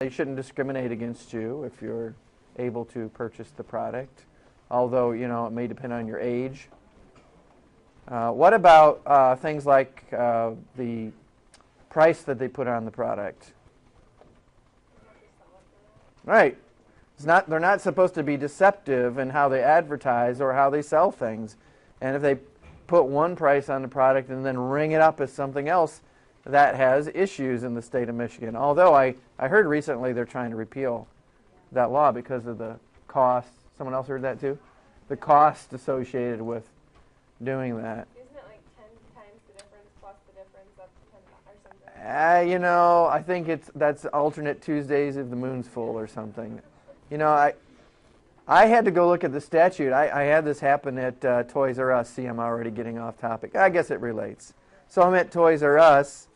They shouldn't discriminate against you if you're able to purchase the product, although, it may depend on your age. What about things like the price that they put on the product? Right. They're not supposed to be deceptive in how they advertise or how they sell things. And if they put one price on the product and then ring it up as something else, that has issues in the state of Michigan. Although I heard recently they're trying to repeal that law because of the cost. Someone else heard that too? The cost associated with doing that. Isn't it like 10 times the difference plus the difference up to 10 or something? I think that's alternate Tuesdays if the moon's full or something. I had to go look at the statute. I had this happen at Toys R Us. See, I'm already getting off topic. I guess it relates. So I'm at Toys R Us,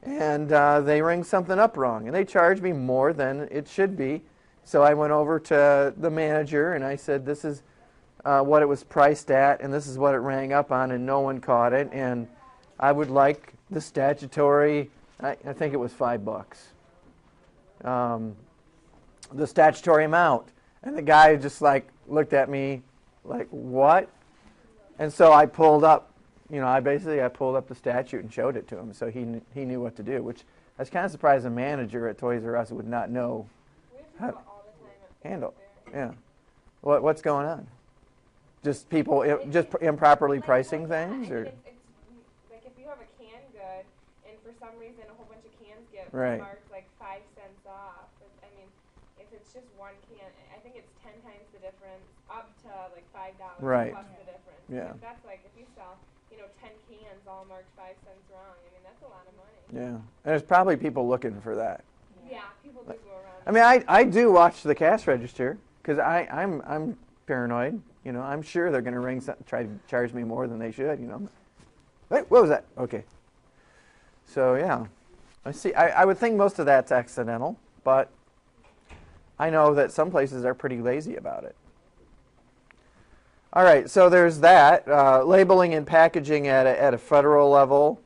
and they ring something up wrong, and they charge me more than it should be. So I went over to the manager, and I said, this is what it was priced at, and this is what it rang up on, and no one caught it, and I would like the statutory, I think it was $5, the statutory amount. And the guy just looked at me like, what? And so I pulled up, I pulled up the statute and showed it to him, so he knew what to do, which I was kind of surprised a manager at Toys R Us would not know how to handle. Yeah. What's going on? Just people just improperly pricing things, or? It's like if you have a canned good, and for some reason a whole bunch of cans get right. marked like 5 cents off. If it's just one can, I think it's 10 times the difference, up to like $5 right. plus the difference. Yeah. If that's like if you sell, 10 cans all marked 5 cents wrong. That's a lot of money. Yeah, and there's probably people looking for that. Yeah, people do go around. I do watch the cash register because I'm paranoid. I'm sure they're going to try to charge me more than they should. Wait, what was that? Okay. So yeah, I would think most of that's accidental, but I know that some places are pretty lazy about it. All right, so there's that. Labeling and packaging at a federal level,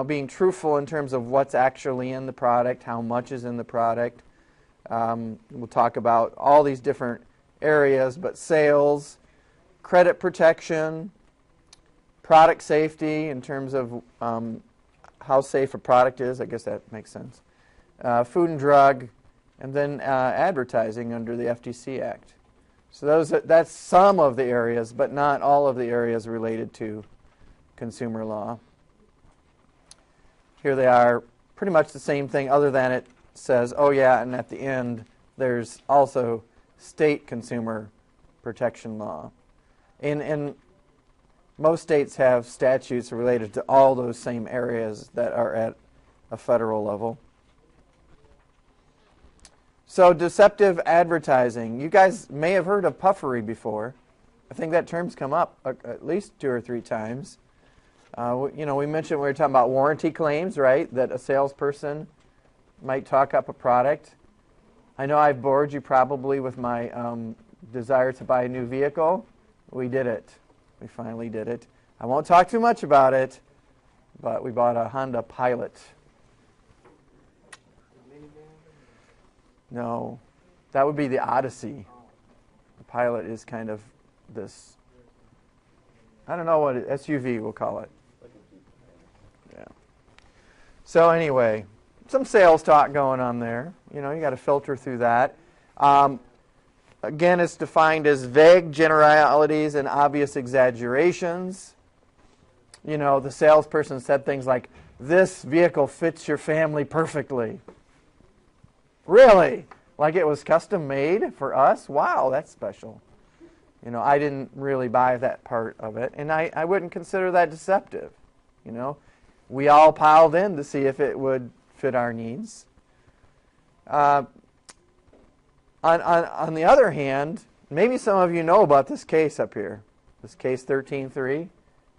being truthful in terms of what's actually in the product, how much is in the product. We'll talk about all these different areas, but sales, credit protection, product safety in terms of how safe a product is. I guess that makes sense. Food and drug, and then advertising under the FTC Act. So that's some of the areas, but not all of the areas related to consumer law. Here they are, pretty much the same thing, other than it says, oh yeah, and at the end there's also state consumer protection law. And most states have statutes related to all those same areas that are at a federal level. So deceptive advertising. You guys may have heard of puffery before. I think that term's come up at least 2 or 3 times. We mentioned we were talking about warranty claims, right? That a salesperson might talk up a product. I know I've bored you probably with my desire to buy a new vehicle. We did it. We finally did it. I won't talk too much about it, but we bought a Honda Pilot. No, that would be the Odyssey. The Pilot is kind of this, I don't know what SUV we'll call it. Yeah. So anyway, some sales talk going on there. You got to filter through that. Again, it's defined as vague generalities and obvious exaggerations. The salesperson said things like, "This vehicle fits your family perfectly." Really? Like it was custom made for us? Wow, that's special. I didn't really buy that part of it, and I wouldn't consider that deceptive. We all piled in to see if it would fit our needs. On the other hand, maybe some of you know about this case up here, this case 13.3.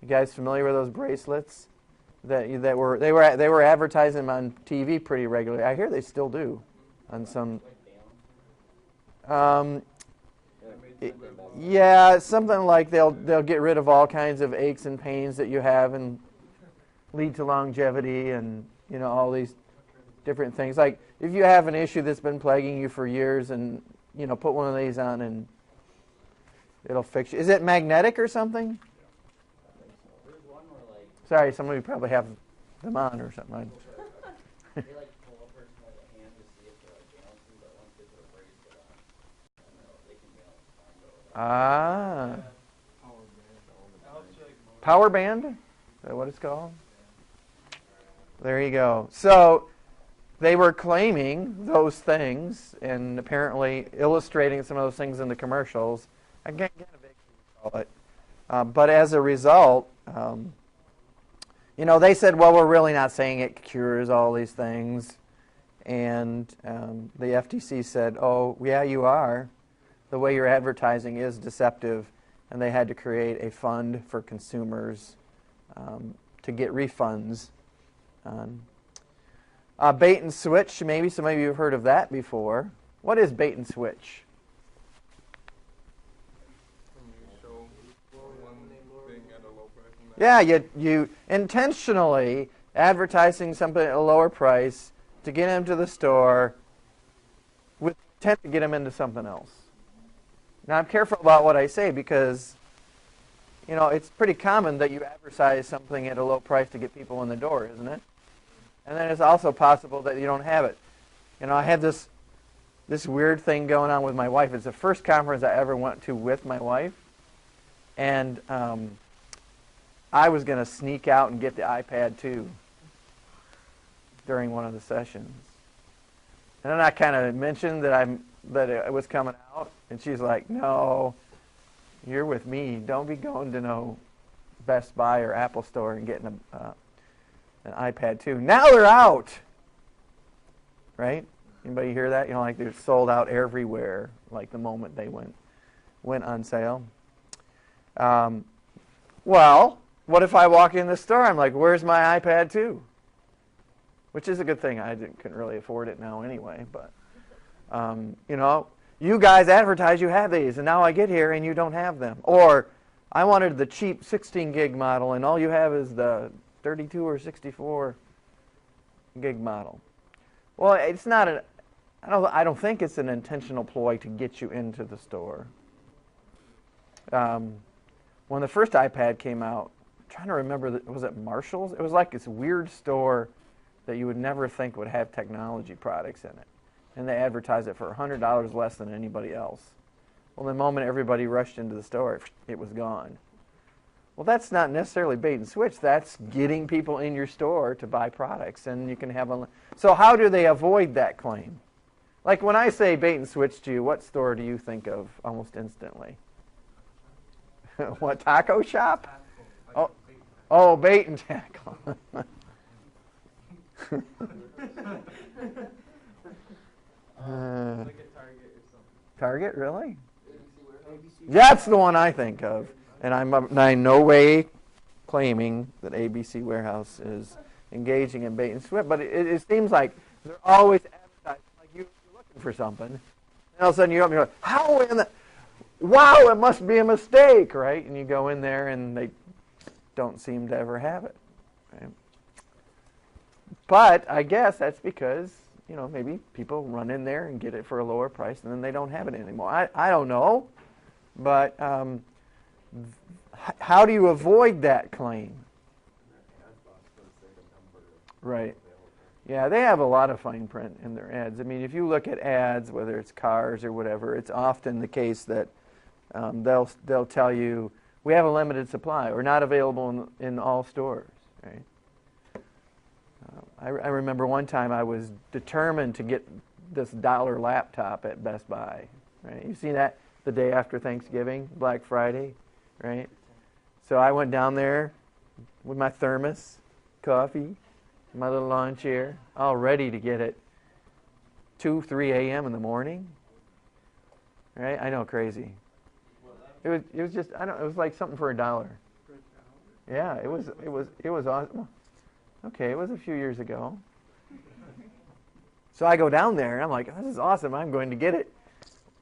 You guys familiar with those bracelets that they were advertising on TV pretty regularly? I hear they still do on some. Yeah, something like they'll get rid of all kinds of aches and pains that you have and lead to longevity and all these different things. Like if you have an issue that's been plaguing you for years, and put one of these on and it'll fix you. Is it magnetic or something? There's one where Sorry, some of you probably have them on or something. they pull a person by the hand to see if they're balancing, but once they put a bracelet on, they can balance fine. Power band? Is that what it's called? There you go. So they were claiming those things and apparently illustrating some of those things in the commercials. Again, call it. But as a result, they said, well, we're really not saying it cures all these things. And the FTC said, oh, yeah, you are. The way you're advertising is deceptive. And they had to create a fund for consumers to get refunds. Bait and switch, maybe some of you have heard of that before. What is bait and switch? Yeah, you intentionally advertising something at a lower price to get them to the store with intent to get them into something else. Now, I'm careful about what I say because, it's pretty common that you advertise something at a low price to get people in the door, isn't it? And then it's also possible that you don't have it. I had this weird thing going on with my wife. It's the first conference I ever went to with my wife. And I was going to sneak out and get the iPad too during one of the sessions. And then I kind of mentioned that it was coming out. And she's like, no, you're with me. Don't be going to no Best Buy or Apple Store and getting an iPad too. Now they're out, right? Anybody hear that? Like they're sold out everywhere, like the moment they went on sale. Well, what if I walk in the store? I'm like, where's my iPad 2? Which is a good thing. I couldn't really afford it now anyway. But, you guys advertise you have these, and now I get here and you don't have them. Or I wanted the cheap 16 gig model, and all you have is the 32 or 64 gig model. Well, it's not I don't think it's an intentional ploy to get you into the store. When the first iPad came out, I'm trying to remember, was it Marshall's? It was like this weird store that you would never think would have technology products in it. And they advertised it for $100 less than anybody else. Well, the moment everybody rushed into the store, it was gone. Well, that's not necessarily bait and switch. That's getting people in your store to buy products, and you can have a. So how do they avoid that claim? Like when I say bait and switch to you, what store do you think of almost instantly? What, taco shop? Oh, bait and tackle. Target, really? That's the one I think of. And I'm in no way claiming that ABC Warehouse is engaging in bait and switch, but it seems like they're always advertising, like you're looking for something, and all of a sudden you open, you're like, how in the, wow, it must be a mistake, right? And you go in there and they don't seem to ever have it, right? But I guess that's because, maybe people run in there and get it for a lower price and then they don't have it anymore. I don't know, but how do you avoid that claim? Right. Yeah, they have a lot of fine print in their ads. I mean, if you look at ads, whether it's cars or whatever, it's often the case that they'll tell you, we have a limited supply or not available in all stores, right? I remember one time I was determined to get this dollar laptop at Best Buy, right? You see that the day after Thanksgiving, Black Friday, right? So I went down there with my thermos, coffee, my little lawn chair, all ready to get it 2, 3 a.m. in the morning, right? I know, crazy. It was just, it was like something for $1. Yeah, it was awesome. Okay, it was a few years ago. So I go down there, and I'm like, this is awesome. I'm going to get it.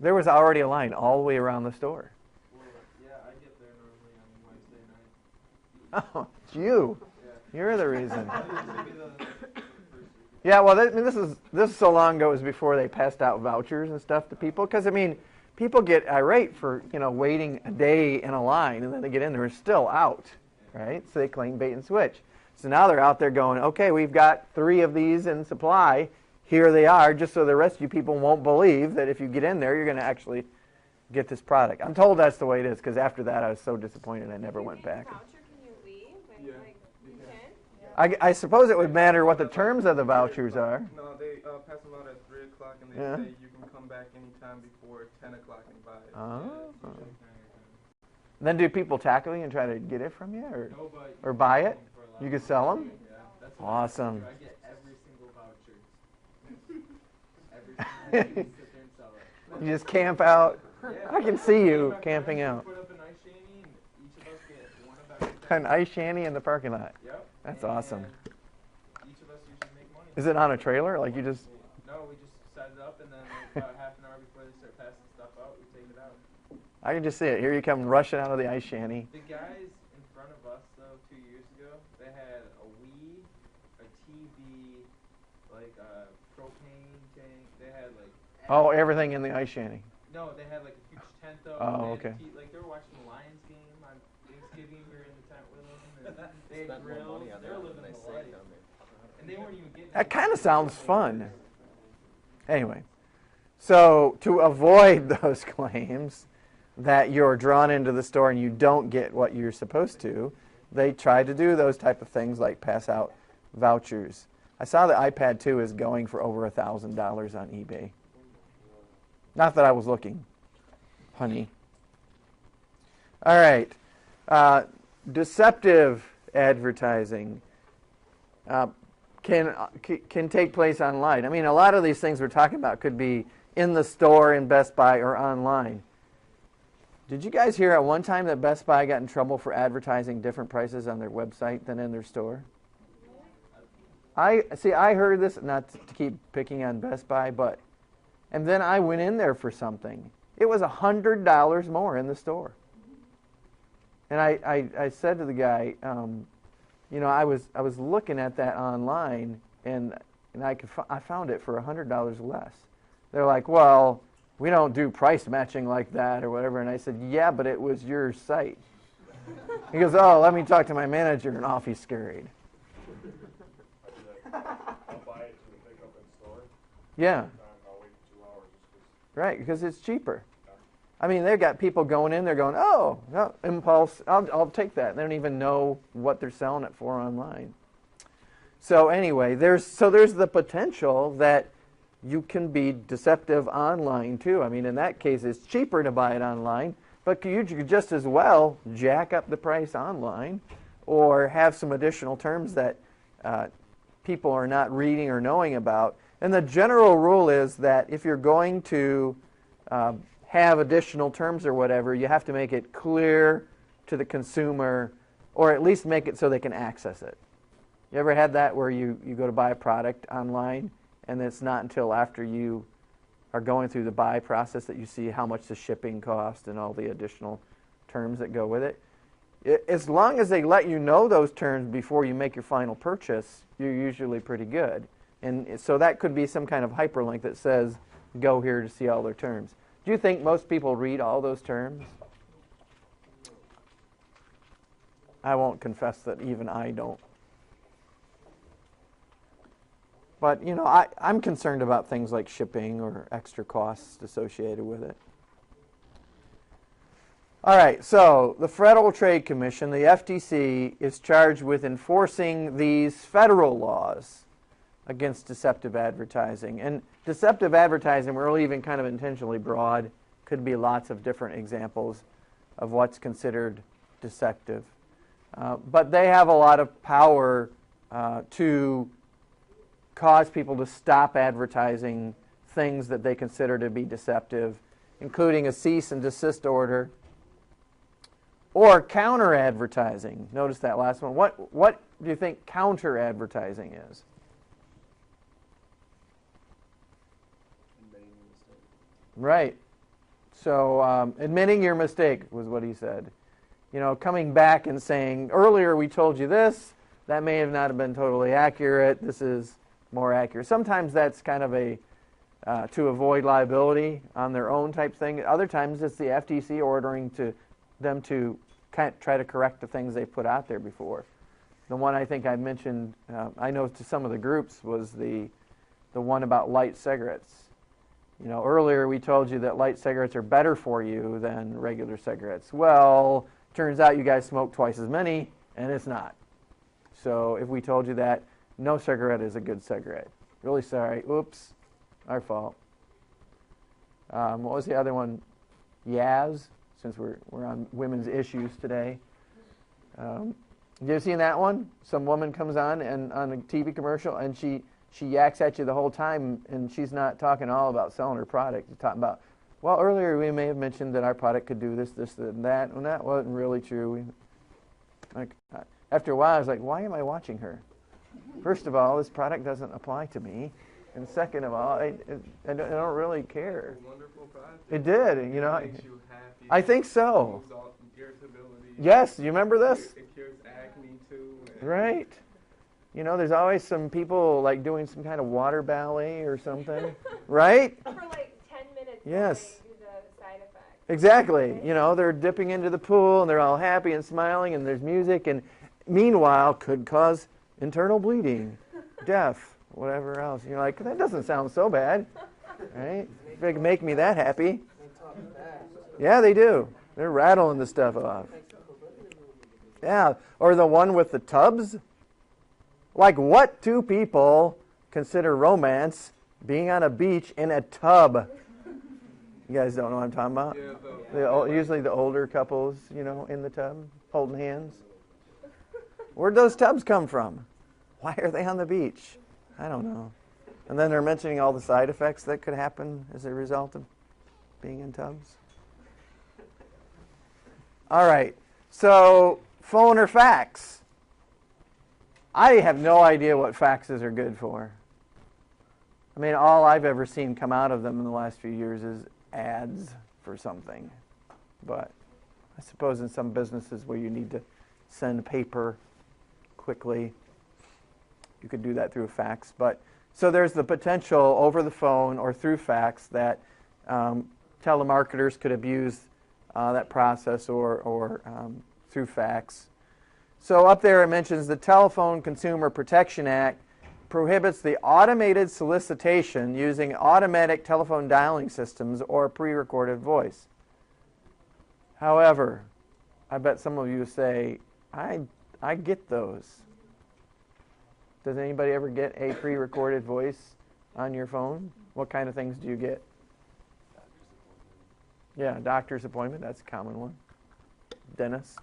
There was already a line all the way around the store. Well, yeah, I get there normally on Wednesday night. Oh, it's you. Yeah. You're the reason. Yeah, well, I mean, this is so long ago. It was before they passed out vouchers and stuff to people. Because I mean, people get irate for waiting a day in a line, and then they get in there and still out, right? So they claim bait and switch. So now they're out there going, okay, we've got 3 of these in supply. Here they are, just so the rest of you people won't believe that if you get in there, you're going to actually get this product. I'm told that's the way it is. Because after that, I was so disappointed, I never went back. Voucher, can you leave? Yeah. You can? I suppose it would matter what the terms of the vouchers are. No, they pass them out at 3 o'clock, and they Yeah. say you can come back anytime before 10 o'clock and buy it. Oh. Then do people tackle you and try to get it from you, No, but or buy it? for a lot You of can sell them? Yeah, that's what Awesome. I get every single voucher. Every single day, sit there and sell it. You just camp out. Yeah. I can see you camping out. Put up an ice shanty, and each of us get one of every An ice shanty in the parking lot. Yep. That's And awesome. Each of us usually make money. Is it on a trailer? Like you just... No, we just set it up, and then about half an hour before they start passing stuff out, we take it out. I can just see it. Here you come rushing out of the ice shanty. The guys in front of us, though, 2 years ago, they had a Wii, a TV, like a propane tank. They had like... Oh, everything in the ice shanty. No, they had like a huge tent though. Oh, They okay. had like they were watching the Lions game on Thanksgiving. We were in the tent with them. And they had Spent more grills. money on They were that living than they the life. saved on it. And they weren't even getting. That kind of sounds fun. Anyway, so to avoid those claims that you're drawn into the store and you don't get what you're supposed to, they try to do those type of things like pass out vouchers. I saw the iPad 2 is going for over $1,000 on eBay. Not that I was looking, honey. All right. Deceptive advertising can take place online. I mean, a lot of these things we're talking about could be in the store, in Best Buy, or online. Did you guys hear at one time that Best Buy got in trouble for advertising different prices on their website than in their store? I heard this, not to keep picking on Best Buy, and then I went in there for something. It was $100 more in the store. And I said to the guy, I was looking at that online, and I found it for $100 less. They're like, well, we don't do price matching like that or whatever. And I said, yeah, but it was your site. He goes, oh, let me talk to my manager, and off he scurried. I'll buy it to the pickup in store. Yeah. I'll wait 2 hours just because. Right, because it's cheaper. I mean, they've got people going in there going, oh, no, impulse, I'll take that. They don't even know what they're selling it for online. So anyway, there's the potential that you can be deceptive online too. I mean, in that case, it's cheaper to buy it online, but you could just as well jack up the price online or have some additional terms that people are not reading or knowing about. And the general rule is that if you're going to have additional terms or whatever, you have to make it clear to the consumer, or at least make it so they can access it. You ever had that where you go to buy a product online and it's not until after you are going through the buy process that you see how much the shipping cost and all the additional terms that go with it? As long as they let you know those terms before you make your final purchase, you're usually pretty good. And so that could be some kind of hyperlink that says, go here to see all their terms. Do you think most people read all those terms? I won't confess that even I don't. But, I'm concerned about things like shipping or extra costs associated with it. All right, so the Federal Trade Commission, the FTC, is charged with enforcing these federal laws against deceptive advertising. And deceptive advertising, we're leaving kind of intentionally broad. Could be lots of different examples of what's considered deceptive. But they have a lot of power to cause people to stop advertising things that they consider to be deceptive, including a cease and desist order or counter advertising. Notice that last one. What do you think counter advertising is? Admitting your mistake. Right. So admitting your mistake was what he said. Coming back and saying, earlier we told you this, that may have not have been totally accurate, this is more accurate. Sometimes that's kind of a to avoid liability on their own type thing. Other times it's the FTC ordering them to kind of try to correct the things they put out there before. The one I think I mentioned, I know to some of the groups, was the one about light cigarettes. You know, earlier we told you that light cigarettes are better for you than regular cigarettes. Well, turns out you guys smoke twice as many, and it's not. So if we told you that, no cigarette is a good cigarette. Really sorry. Oops. Our fault. What was the other one? Yaz, since we're on women's issues today. You ever seen that one? Some woman comes on and on a TV commercial, and she yaks at you the whole time, and she's not talking all about selling her product. She's talking about, well, earlier we may have mentioned that our product could do this, this, and that, and that wasn't really true. After a while, I was like, why am I watching her? First of all, this product doesn't apply to me. And second of all, I don't really care. Wonderful product. It did, you know. It makes you happy. I think so. It removes all irritability. Yes, you remember this? It cures acne too. Right. You know, there's always some people like doing some kind of water ballet or something, right? For like 10 minutes. Yes. They do the side effects. Exactly. You know, they're dipping into the pool and they're all happy and smiling and there's music, and meanwhile could cause internal bleeding, death, whatever else. You're like, that doesn't sound so bad, right? If they can make me that happy. Yeah, they do. They're rattling the stuff off. Yeah, or the one with the tubs. Like, what two people consider romance being on a beach in a tub? You guys don't know what I'm talking about? Yeah, Usually the older couples, you know, in the tub, holding hands. Where'd those tubs come from? Why are they on the beach? I don't know. And then they're mentioning all the side effects that could happen as a result of being in tubs. All right. So, phone or fax? I have no idea what faxes are good for. I mean, all I've ever seen come out of them in the last few years is ads for something. But I suppose in some businesses where you need to send paper quickly, you could do that through a fax. But so there's the potential over the phone or through fax that telemarketers could abuse that process or through fax. So up there it mentions the Telephone Consumer Protection Act prohibits the automated solicitation using automatic telephone dialing systems or pre-recorded voice. However, I bet some of you say, I get those. Does anybody ever get a pre-recorded voice on your phone? What kind of things do you get? Yeah, doctor's appointment, that's a common one. Dentist.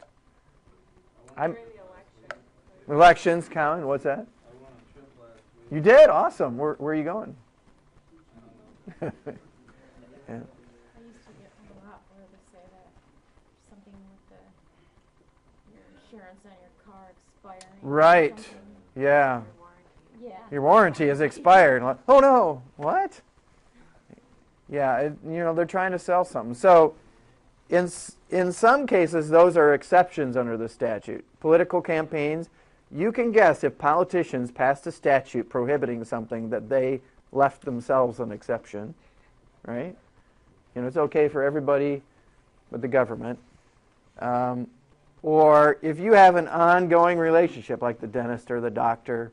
During the election. Elections common, what's that? I won a trip last week. You did? Awesome. Where are you going? I don't know. Yeah. I used to get a lot where they say that something with your insurance on your car expiring. or Right. something. Yeah. Yeah. Your warranty is expired. Like, oh no, what? Yeah, they're trying to sell something. So in some cases, those are exceptions under the statute. Political campaigns, you can guess if politicians passed a statute prohibiting something that they left themselves an exception, right? It's okay for everybody but the government. Or if you have an ongoing relationship, like the dentist or the doctor,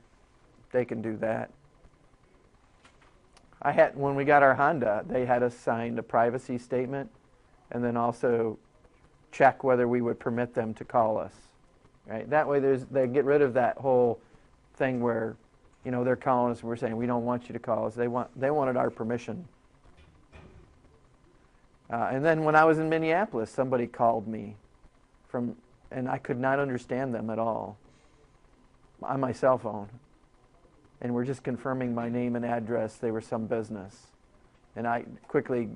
they can do that. When we got our Honda, they had us sign a privacy statement and then also check whether we would permit them to call us. Right? That way they get rid of that whole thing where, they're calling us and we're saying, we don't want you to call us. They wanted our permission. And then when I was in Minneapolis, somebody called me and I could not understand them at all on my cell phone. And we're just confirming my name and address. They were some business. And I quickly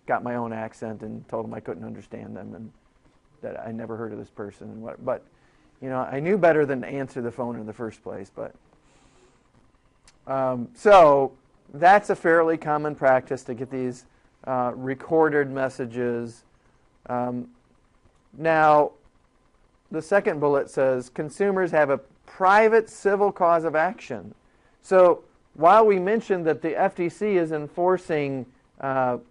got my own accent and told them I couldn't understand them and that I never heard of this person. But I knew better than to answer the phone in the first place. But so that's a fairly common practice to get these recorded messages. Now, the second bullet says consumers have a private civil cause of action So while we mentioned that the FTC is enforcing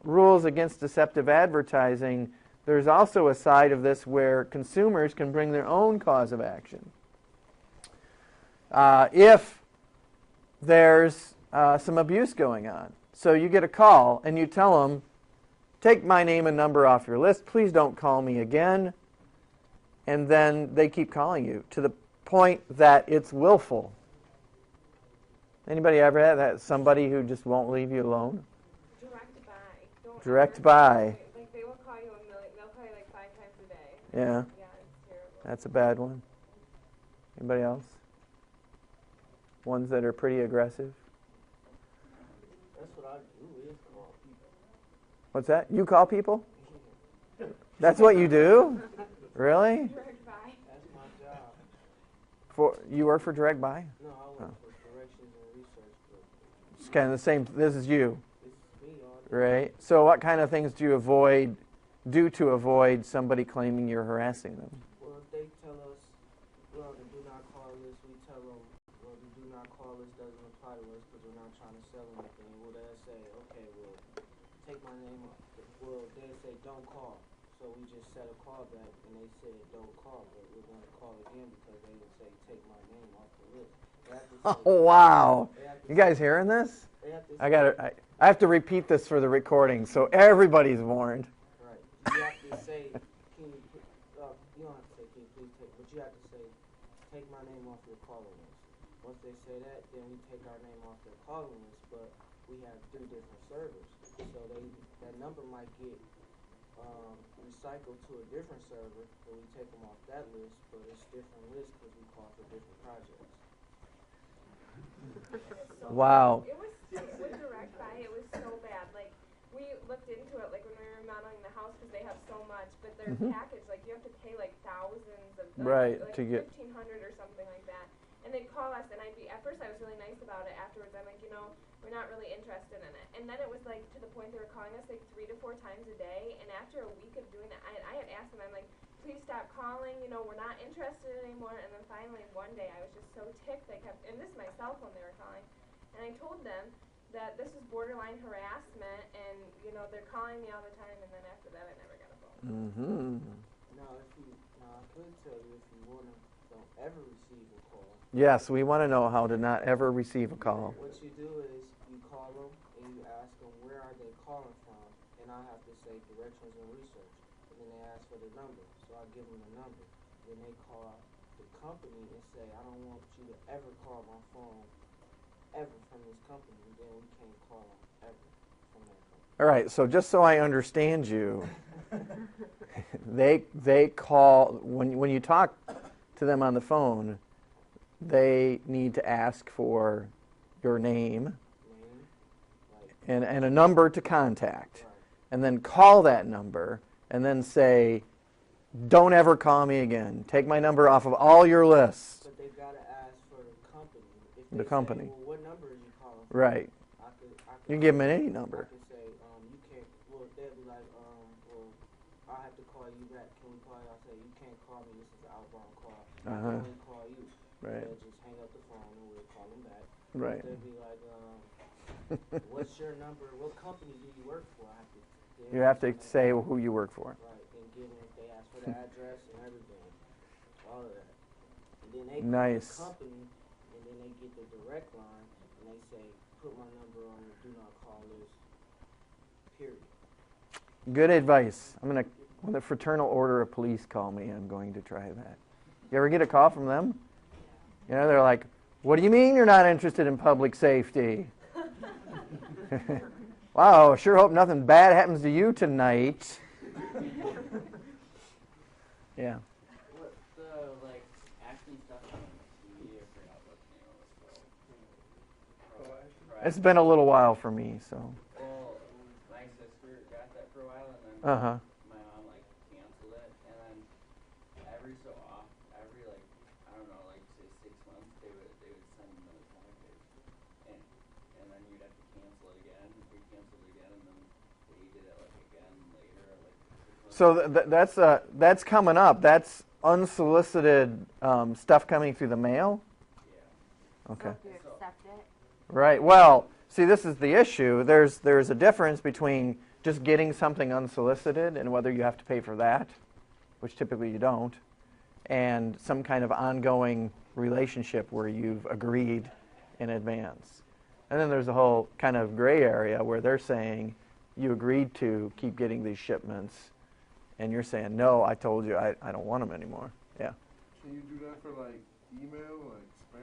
rules against deceptive advertising, there's also a side of this where consumers can bring their own cause of action. If there's some abuse going on. So you get a call and you tell them, take my name and number off your list. Please don't call me again. And then they keep calling you to the point that it's willful. Anybody ever had that? Somebody who just won't leave you alone? Direct buy. Direct buy. Like they will call you they'll call you like 5 times a day. Yeah. Yeah, it's terrible. That's a bad one. Anybody else? Ones that are pretty aggressive? That's what I do is call people. What's that? You call people? That's what you do? Really? Direct buy. That's my job. You work for Direct Buy? No, I work for Directions and Research Group. It's kind of the same. This is you, This is me all day. right? So what kind of things do you do to avoid somebody claiming you're harassing them? Well, if they tell us, well, the do not call list, we tell them, well, the do not call list doesn't apply to us because we're not trying to sell anything. Well, they'll say, okay, well, take my name off. Well, they'll say, don't call. So we just set a call back, and they said, don't call, but we're going to call again because they would say, take my name off the list. They have to say, Oh, wow. they have to You guys hearing this? they have to I have to repeat this for the recording so everybody's warned. Right. You have to say, can you put, you don't have to say, can you please take, but you have to say, take my name off your calling list. Once they say that, then we take our name off their calling list, but we have 3 different servers. So that number might get recycled to a different server, but we take them off that list, but it's different lists because we call for different projects. Wow. It was with Direct Buy. It was so bad. Like we looked into it, like when we were remodeling the house, because they have so much. But their package, like you have to pay like thousands of Right, like to get- 1,500 or something like that. And they'd call us, and at first I was really nice about it. Afterwards, I'm like, we're not really interested in it. And then it was like to the point they were calling us like 3 to 4 times a day. And after a week of doing that, I had asked them, I'm like, please stop calling. We're not interested anymore. And then finally one day I was just so ticked. And this is my cell phone they were calling. And I told them that this is borderline harassment, and they're calling me all the time. And then after that, I never got a phone. Mm-hmm. Now, I could tell you if you don't ever receive a call. Yes, we want to know how to not ever receive a call. What you do is you call them and you ask them where are they calling from, and I have to say Directions and Research, and then they ask for the number, so I give them the number. Then they call the company and say, I don't want you to ever call my phone ever from this company, and then we can't call them ever from that company. All right, so just so I understand you, they call, when you talk to them on the phone, they need to ask for your name and a number to contact, Right. and then call that number and then say, don't ever call me again. Take my number off of all your lists. But they've got to ask for the company. If The they company. Say, well, what number are you calling from? Right. I could You can give them any number. I can say, you can't, well, they'll be like, well, I have to call you back. Can we call you? I'll say, you can't call me. This is an outbound call. I Uh-huh. can only call you. Right. They'll just hang up the phone and we'll call them back. Right. They'll be like, what's your number? What company do you work for? You have to say who you work for. Right, and give them, they ask for the address and everything, all of that. And then they Nice. call the company, and then they get the direct line, and they say, put my number on the do not call list, period. Good advice. When the Fraternal Order of Police call me, I'm going to try that. You ever get a call from them? They're like, what do you mean you're not interested in public safety? Wow, sure hope nothing bad happens to you tonight. Yeah. What acting stuff on TV, I forgot what the name of it was called. It's been a little while for me, so. Well, my sister got that for a while, and then Uh-huh. my mom canceled it, and then every so often, I don't know, say 6 months, they would send another package, and then you'd have to cancel it again, re-cancel it again, and then they did it again later, 6 months. So that's coming up. That's unsolicited stuff coming through the mail? Yeah. Okay. So if you accept it, Right. Well, see, this is the issue. There's a difference between just getting something unsolicited and whether you have to pay for that, which typically you don't, and some kind of ongoing relationship where you've agreed in advance. And then there's a whole kind of gray area where they're saying you agreed to keep getting these shipments, and you're saying, no, I told you I don't want them anymore. Yeah. Can you do that for like email, like spam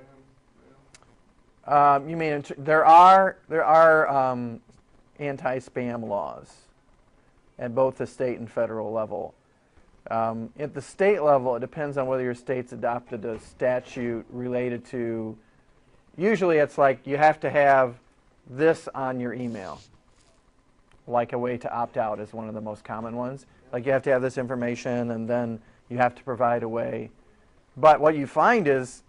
mail? You mean there are anti-spam laws at both the state and federal level. At the state level, it depends on whether your state's adopted a statute related to, usually it's like you have to have this on your email, like a way to opt out is one of the most common ones. Like you have to have this information and then you have to provide a way. But what you find is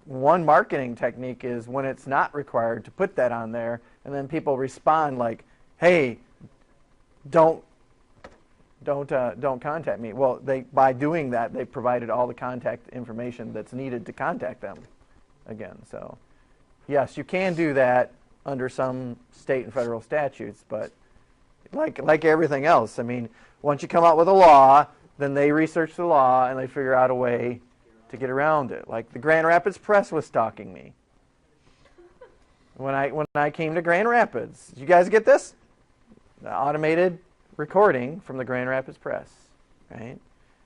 one marketing technique is when it's not required to put that on there, and then people respond like, hey, don't contact me. Well, by doing that, they provided all the contact information that's needed to contact them again. So, yes, you can do that under some state and federal statutes, but like everything else, I mean, once you come out with a law, then they research the law and they figure out a way to get around it. Like the Grand Rapids Press was stalking me when I came to Grand Rapids. Did you guys get this? The automated recording from the Grand Rapids Press, right?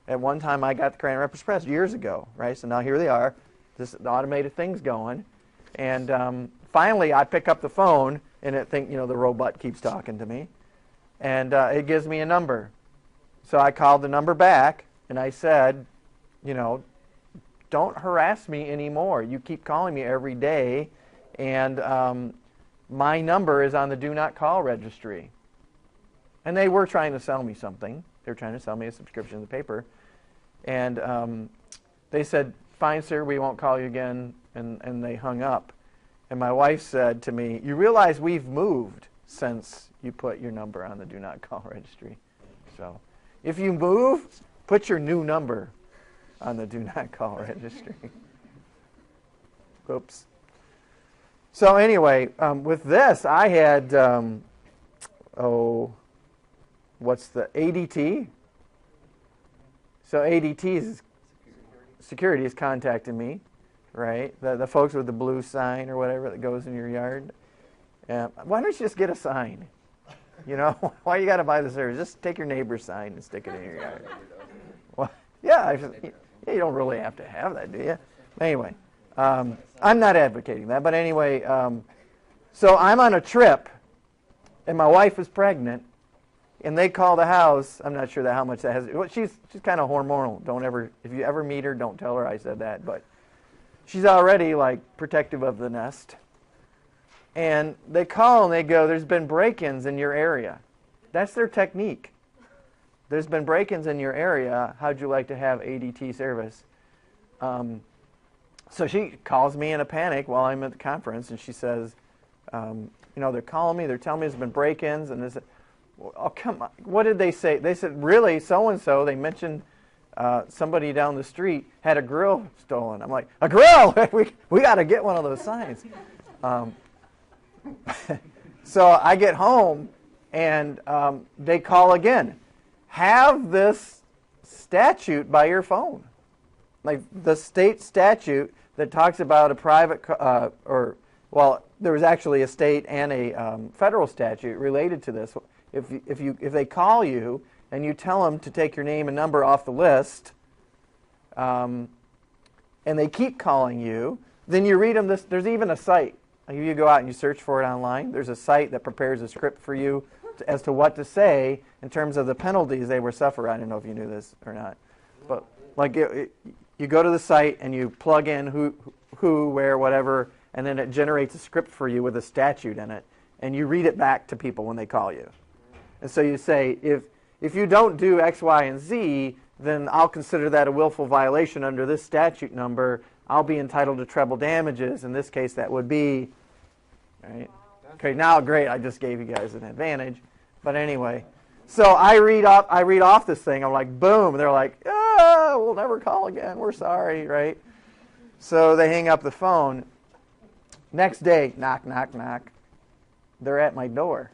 At one time, I got the Grand Rapids Press years ago, right? So now here they are. The automated thing's going, and finally, I pick up the phone, and the robot keeps talking to me, and it gives me a number. So I called the number back, and I said, don't harass me anymore. You keep calling me every day, and my number is on the do not call registry. And they were trying to sell me something. They were trying to sell me a subscription to the paper. And they said, fine, sir, we won't call you again. And they hung up. And my wife said to me, you realize we've moved since you put your number on the do not call registry. So if you move, put your new number on the do not call registry. Oops. So anyway, with this, I had, what's the ADT? So ADT is security is contacting me, right? The folks with the blue sign or whatever that goes in your yard. Why don't you just get a sign? Why you got to buy the service? Just take your neighbor's sign and stick it in your yard. Well, yeah, you don't really have to have that, do you? Anyway, I'm not advocating that, but anyway, so I'm on a trip, and my wife is pregnant. And they call the house. I'm not sure how much that has. Well, she's kind of hormonal. If you ever meet her, don't tell her I said that. But she's already like protective of the nest. And they call and they go, there's been break-ins in your area. That's their technique. There's been break-ins in your area. How'd you like to have ADT service? So she calls me in a panic while I'm at the conference, and she says, they're calling me. They're telling me there's been break-ins, and this. Oh, come on. What did they say? They said, really, so-and-so, they mentioned somebody down the street had a grill stolen. I'm like, a grill? we got to get one of those signs. So I get home, and they call again. Have this statute by your phone. Like the state statute that talks about a private, there was actually a state and a federal statute related to this. If they call you and you tell them to take your name and number off the list, and they keep calling you, then you read them. There's even a site. Like if you go out and you search for it online, there's a site that prepares a script for you as to what to say in terms of the penalties they were suffer. I don't know if you knew this or not, but like you go to the site and you plug in who, where, whatever, and then it generates a script for you with a statute in it, and you read it back to people when they call you. And so you say, if you don't do X, Y, and Z, then I'll consider that a willful violation under this statute number. I'll be entitled to treble damages. In this case, that would be, right? Okay, now great, I just gave you guys an advantage. But anyway, so I read off this thing. I'm like, boom. And they're like, we'll never call again. We're sorry, right? So they hang up the phone. Next day, knock, knock, knock. They're at my door.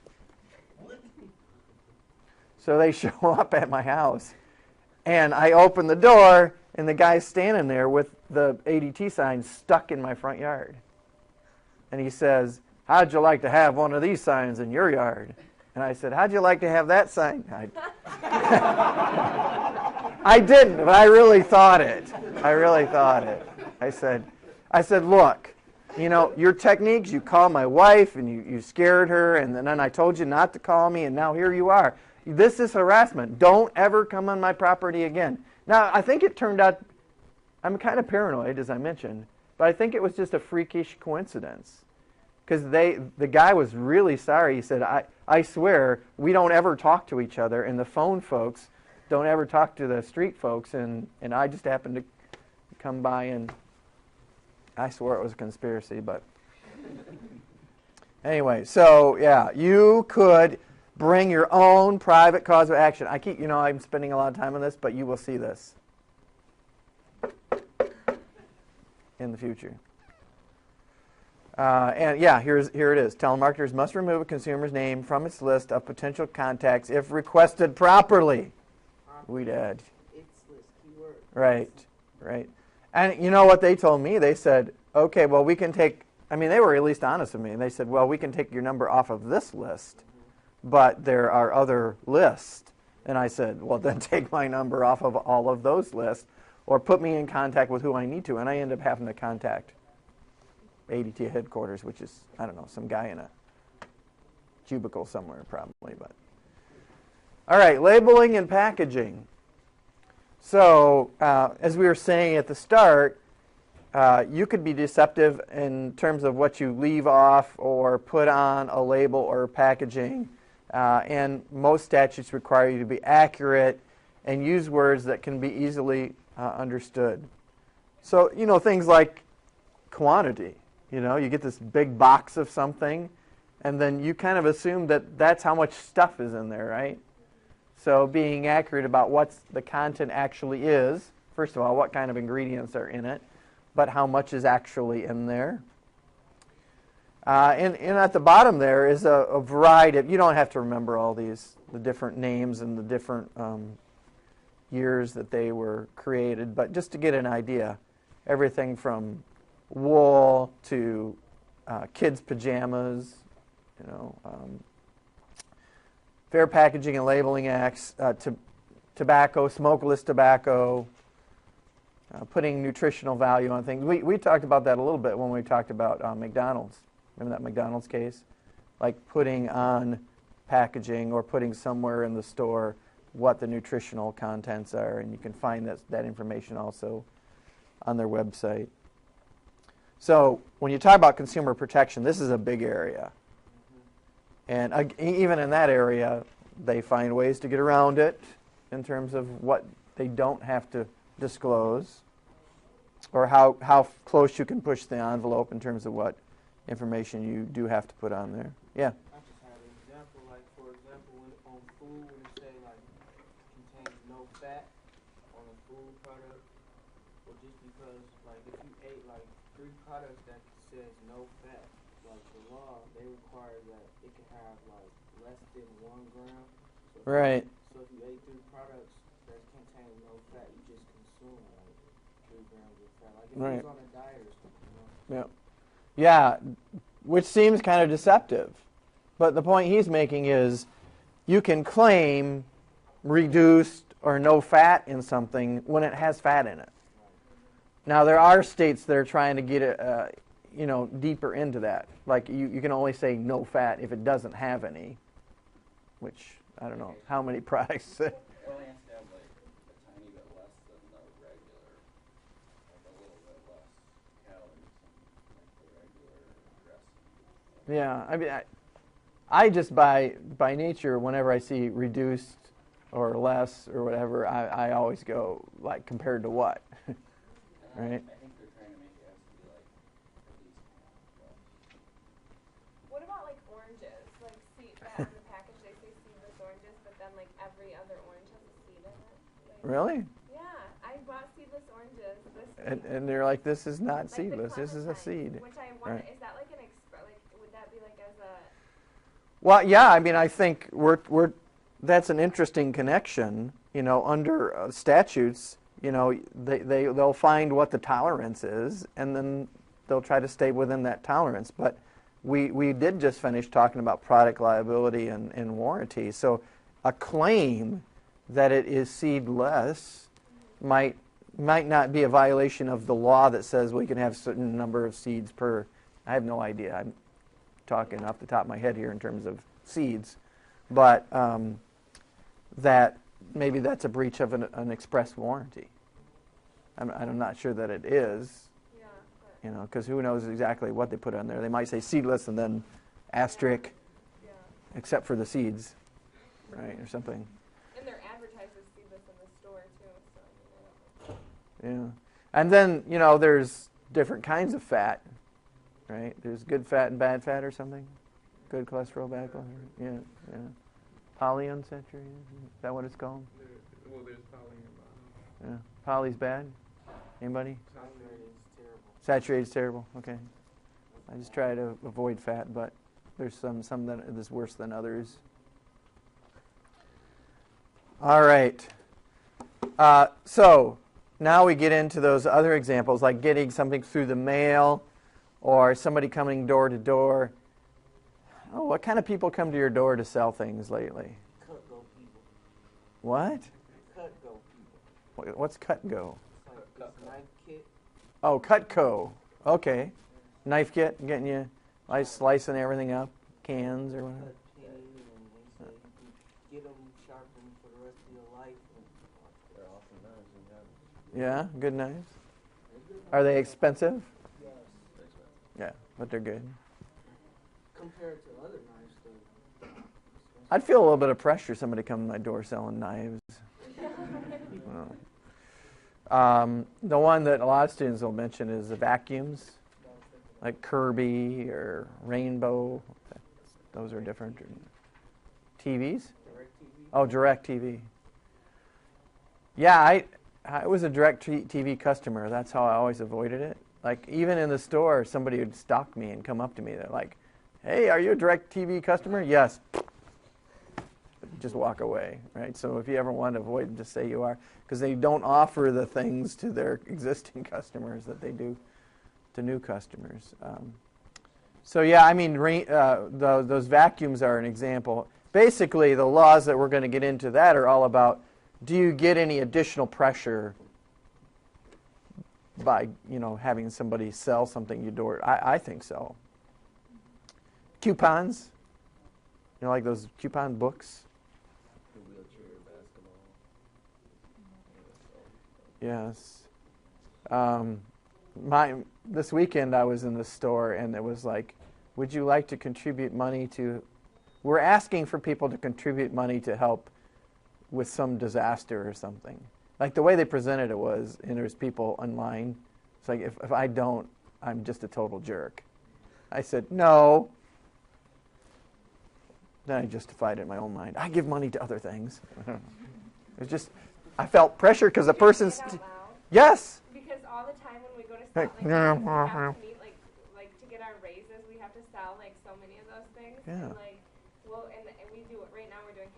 So they show up at my house. And I open the door, and the guy's standing there with the ADT sign stuck in my front yard. And he says, how'd you like to have one of these signs in your yard? And I said, how'd you like to have that sign? I didn't, but I really thought it. I said, look, you know, your techniques, you called my wife and you scared her, and then I told you not to call me, and now here you are. This is harassment. Don't ever come on my property again. Now, I think it turned out, I'm kind of paranoid, as I mentioned, but I think it was just a freakish coincidence. Because the guy was really sorry. He said, I swear, we don't ever talk to each other, and the phone folks don't ever talk to the street folks, and I just happened to come by, and I swore it was a conspiracy, but anyway, so yeah, you could bring your own private cause of action. I'm spending a lot of time on this, but you will see this in the future. And yeah, here it is. Telemarketers must remove a consumer's name from its list of potential contacts if requested properly. We'd add. It's list keyword. Right. And you know what they told me? They said, okay, well, we can take, they were at least honest with me. And they said, well, we can take your number off of this list, but there are other lists. And I said, well, then take my number off of all of those lists, or put me in contact with who I need to. And I ended up having to contact ADT headquarters, which is, I don't know, some guy in a cubicle somewhere probably. But all right, labeling and packaging. So as we were saying at the start, you could be deceptive in terms of what you leave off or put on a label or packaging. And most statutes require you to be accurate and use words that can be easily understood. So, things like quantity. You get this big box of something, and then you kind of assume that that's how much stuff is in there, right? So being accurate about what the content actually is, first of all, what kind of ingredients are in it, but how much is actually in there. And at the bottom there is a variety of, you don't have to remember all the different names and the different years that they were created, but just to get an idea, everything from wool to kids' pajamas, Fair Packaging and Labeling Acts, to tobacco, smokeless tobacco, putting nutritional value on things. We talked about that a little bit when we talked about McDonald's. Remember that McDonald's case? Like putting on packaging or putting somewhere in the store what the nutritional contents are, and you can find that information also on their website. So when you talk about consumer protection, this is a big area. And even in that area, they find ways to get around it in terms of what they don't have to disclose, or how close you can push the envelope in terms of what information you do have to put on there. Yeah? I just had an example, like, for example, on food, when it say, like, contains no fat on a food product, or just because, like, if you ate, like, 3 products that says no fat, like, the law, they require that it can have, like, less than 1 gram. So Right. So if you ate 3 products that contain no fat, you just consume, like, 3 grams of fat. Like, if Right. you was on a diet or something, Yeah, which seems kind of deceptive. But the point he's making is you can claim reduced or no fat in something when it has fat in it. Now, there are states that are trying to get it, deeper into that. Like, you can only say no fat if it doesn't have any, which I don't know how many products. It only has to have like a tiny bit less than the regular, like a little bit less calories than like the regular dressing. Yeah, I just by nature, whenever I see reduced or less or whatever, I always go like compared to what, right? I think they're trying to make it have to be like at least half. What about like oranges? Like that on the package they say seedless oranges, but then like every other orange has a seed in it. Like, Really? yeah, I bought seedless oranges this week. And they're like, this is not Like the seedless. This is a clementine, seed. Which I wonder, Right. is that like an Well, yeah, I mean, I think that's an interesting connection. Under statutes, they'll find what the tolerance is, and then they'll try to stay within that tolerance. But we did just finish talking about product liability and warranty. So a claim that it is seedless might not be a violation of the law that says we can have a certain number of seeds per. I have no idea. I'm talking off the top of my head here in terms of seeds, but that maybe that's a breach of an express warranty. I'm not sure that it is, because who knows exactly what they put on there. They might say seedless and then asterisk, except for the seeds, right, or something. And they're advertised as seedless in the store too. So Yeah, and then there's different kinds of fat, right? There's good fat and bad fat or something. Good cholesterol, bad cholesterol. Yeah. Polyunsaturated. Is that what it's called? There's poly in Yeah. Poly's bad. Anybody? Saturated is terrible. Saturated is terrible. Okay. I just try to avoid fat, but there's some that is worse than others. All right. So now we get into those other examples, like getting something through the mail or somebody coming door to door. Oh, what kind of people come to your door to sell things lately? Cut-go people. What? Cut-go people. What's Cutco? It's like this knife kit. Oh, Cutco. Okay. Knife kit, getting you slicing everything up, cans or whatever. Cut pin, and they say you can get them sharpened for the rest of your life. They're awesome knives and guns. Yeah, good knives. Are they expensive? Yes. Yeah, but they're good. Compared to other knives, though. I'd feel a little bit of pressure, somebody coming to my door selling knives. The one that a lot of students will mention is the vacuums, like Kirby or Rainbow. Those are different. TVs? Oh, DirecTV. Yeah, I was a DirecTV customer. That's how I always avoided it. Like, even in the store, somebody would stalk me and come up to me. They're like, "Hey, are you a DirecTV customer?" "Yes." Just walk away, right? So if you ever want to avoid them, just say you are, because they don't offer the things to their existing customers that they do to new customers. So yeah, I mean, those vacuums are an example. Basically, the laws that we're going to get into that are all about, do you get any additional pressure by having somebody sell something you door? I think so. Coupons, like those coupon books. The wheelchair basketball. Yes. This weekend I was in the store and it was like, would you like to contribute money to? We're asking for people to contribute money to help with some disaster or something. Like the way they presented it was, and there's people online. It's like, if I don't, I'm just a total jerk. I said, no. Then I justified it in my own mind. I give money to other things. It was just, I felt pressure because the person's. Yes. Because all the time when we go to sell, we have to meet, like to get our raises, we have to sell like so many of those things. Yeah. And and we do it right now. We just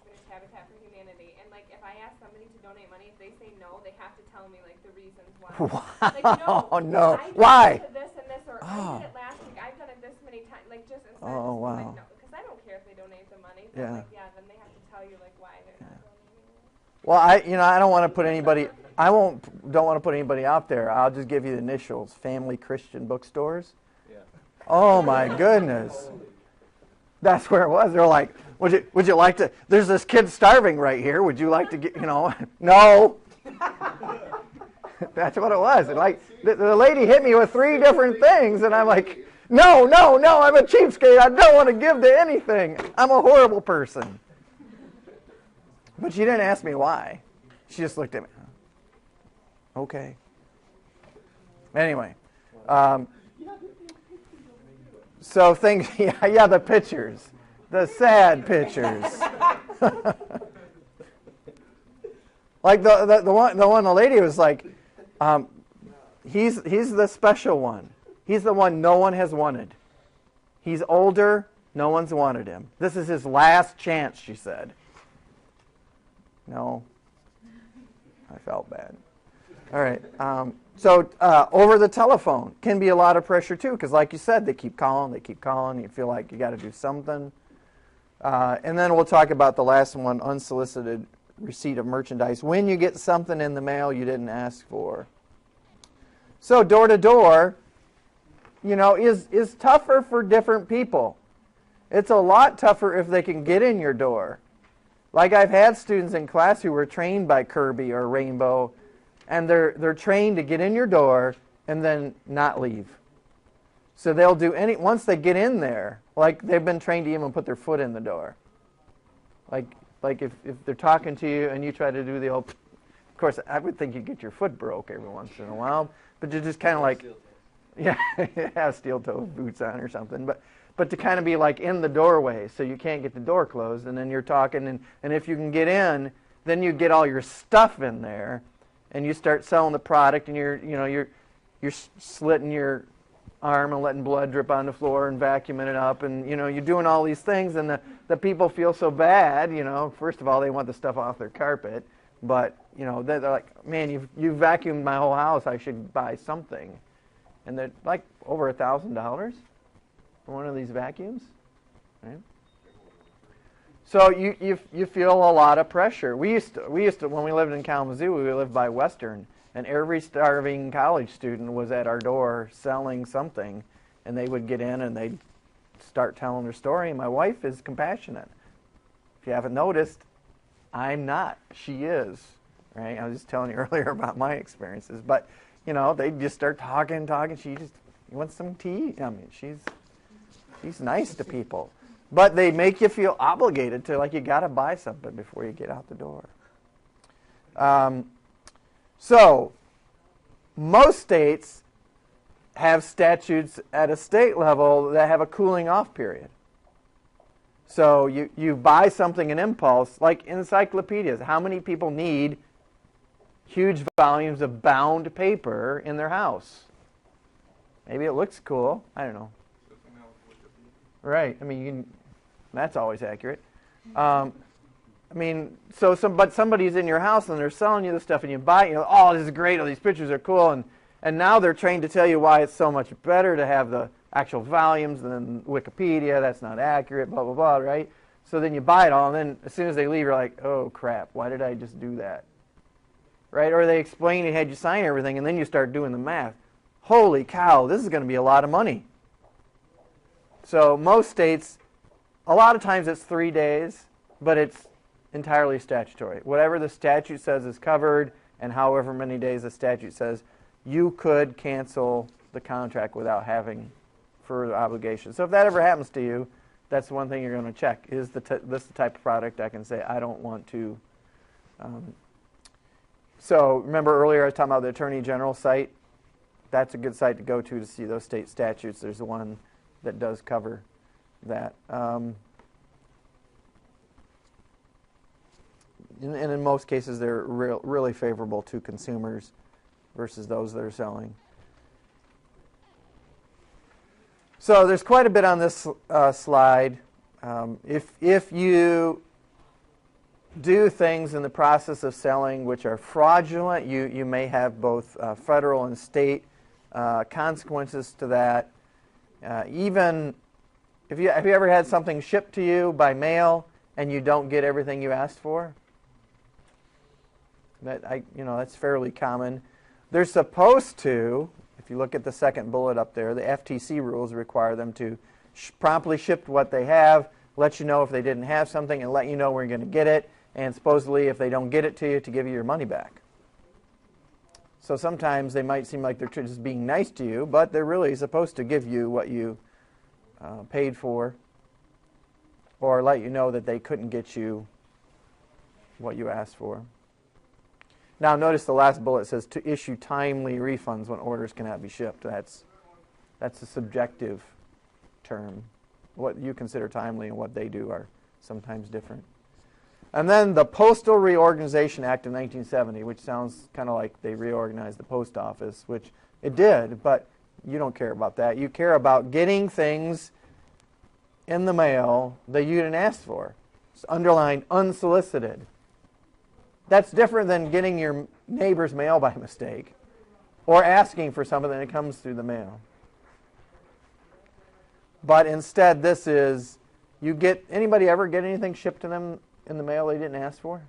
finished Habitat for Humanity, and like if I ask somebody to donate money, if they say no, they have to tell me like the reasons why. Wow. Like, No. I Why? did this and this, or I did it last week. I've done it this many times. Like just instead of just being like no, because I don't care if they donate the money. But then they have to tell you like why they're not donating it. Well, I don't want to put anybody. Don't want to put anybody out there. I'll just give you the initials. Family Christian Bookstores. Yeah. Oh my goodness. That's where it was. They're like, would you like to? There's this kid starving right here. Would you like to get? No. That's what it was. And like the lady hit me with 3 different things, and I'm like, no. I'm a cheapskate. I don't want to give to anything. I'm a horrible person. But she didn't ask me why. She just looked at me. Okay. Anyway, so things. Yeah, the pictures, the sad pictures. Like the lady was like, he's the special one. He's the one no one has wanted. He's older. No one's wanted him. This is his last chance, she said. No. I felt bad. All right. So over the telephone can be a lot of pressure too, because like you said, they keep calling. You feel like you got to do something. And then we'll talk about the last one, unsolicited receipt of merchandise. When you get something in the mail you didn't ask for. So door to door, is tougher for different people. It's a lot tougher if they can get in your door. Like I've had students in class who were trained by Kirby or Rainbow, and they're trained to get in your door and then not leave. So they'll do once they get in there, like they've been trained to even put their foot in the door. Like if they're talking to you and you try to do the old, of course I would think you'd get your foot broke every once in a while, but you're just kind of like, yeah, have steel toe boots on or something, but to kind of be like in the doorway so you can't get the door closed, and then you're talking, and if you can get in, then you get all your stuff in there, and you start selling the product, and you're slitting your arm and letting blood drip on the floor and vacuuming it up, and you're doing all these things, and the people feel so bad. First of all, they want the stuff off their carpet, but they're like, man, you vacuumed my whole house, I should buy something. And they're like over $1,000 for one of these vacuums, right? So you feel a lot of pressure. We used to when we lived in Kalamazoo, we lived by Western, and every starving college student was at our door selling something, and they would get in and they'd start telling their story. And my wife is compassionate. If you haven't noticed, I'm not. She is, right? I was just telling you earlier about my experiences, but they just start talking. She wants some tea. I mean, she's nice to people. But they make you feel obligated to, like, you got to buy something before you get out the door. So most states have statutes at a state level that have a cooling off period. So you buy something in impulse, like encyclopedias. How many people need huge volumes of bound paper in their house? Maybe it looks cool. I don't know. Right. I mean, that's always accurate. But somebody's in your house and they're selling you the stuff and you buy it. Oh, this is great. All these pictures are cool. And now they're trained to tell you why it's so much better to have the actual volumes than Wikipedia. That's not accurate, blah, blah, blah, right? So then you buy it all, and then as soon as they leave, you're like, oh, crap, why did I just do that? Right? Or they explain and had you sign everything, and then you start doing the math. Holy cow, this is going to be a lot of money. So most states, a lot of times it's 3 days, but it's entirely statutory. Whatever the statute says is covered, and however many days the statute says, you could cancel the contract without having further obligation. So if that ever happens to you, that's one thing you're going to check. Is this the type of product I can say I don't want to? So remember earlier I was talking about the Attorney General site? That's a good site to go to see those state statutes. There's one that does cover that. And in most cases, they're really favorable to consumers versus those that are selling. So there's quite a bit on this slide. If you do things in the process of selling which are fraudulent, you may have both federal and state consequences to that. Even have you ever had something shipped to you by mail and you don't get everything you asked for? That's fairly common. They're supposed to, if you look at the second bullet up there, the FTC rules require them to promptly ship what they have, let you know if they didn't have something, and let you know where you're going to get it, and supposedly if they don't get it to you, to give you your money back. So sometimes they might seem like they're just being nice to you, but they're really supposed to give you what you paid for, or let you know that they couldn't get you what you asked for. Now notice the last bullet says to issue timely refunds when orders cannot be shipped. That's a subjective term. What you consider timely and what they do are sometimes different. And then the Postal Reorganization Act of 1970, which sounds kind of like they reorganized the post office, which it did, but you don't care about that. You care about getting things in the mail that you didn't ask for. It's underlined unsolicited. That's different than getting your neighbor's mail by mistake or asking for something that comes through the mail. But instead, this is, anybody ever get anything shipped to them in the mail they didn't ask for?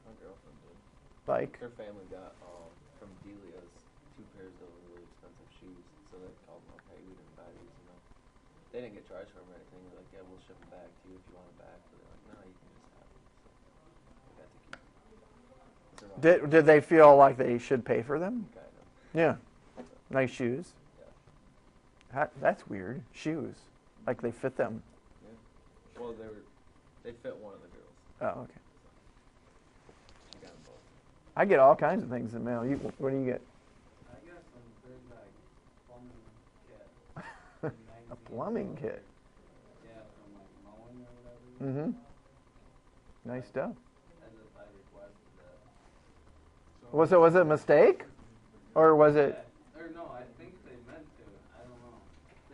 My girlfriend did. Like? Her family got from Delia's 2 pairs of really expensive shoes, so they called them up, hey, we didn't buy these, They didn't get charged for them or anything. They're like, yeah, we'll ship them back to you if you want them back. But they're like, no, you can just have them. So they got to keep them. Did they feel like they should pay for them? Kind of. Yeah. Nice shoes. Yeah. That's weird. Shoes. Like they fit them. Yeah. Well, they fit one of the girls. Oh, okay. She got them both. I get all kinds of things in the mail. What do you get? I got some big like plumbing kit. A plumbing kit. Yeah, from like mowing or whatever. Mm-hmm. Nice stuff. As if I requested that. Was it a mistake? Or was it, Yeah. Or no, I think they meant to. I don't know.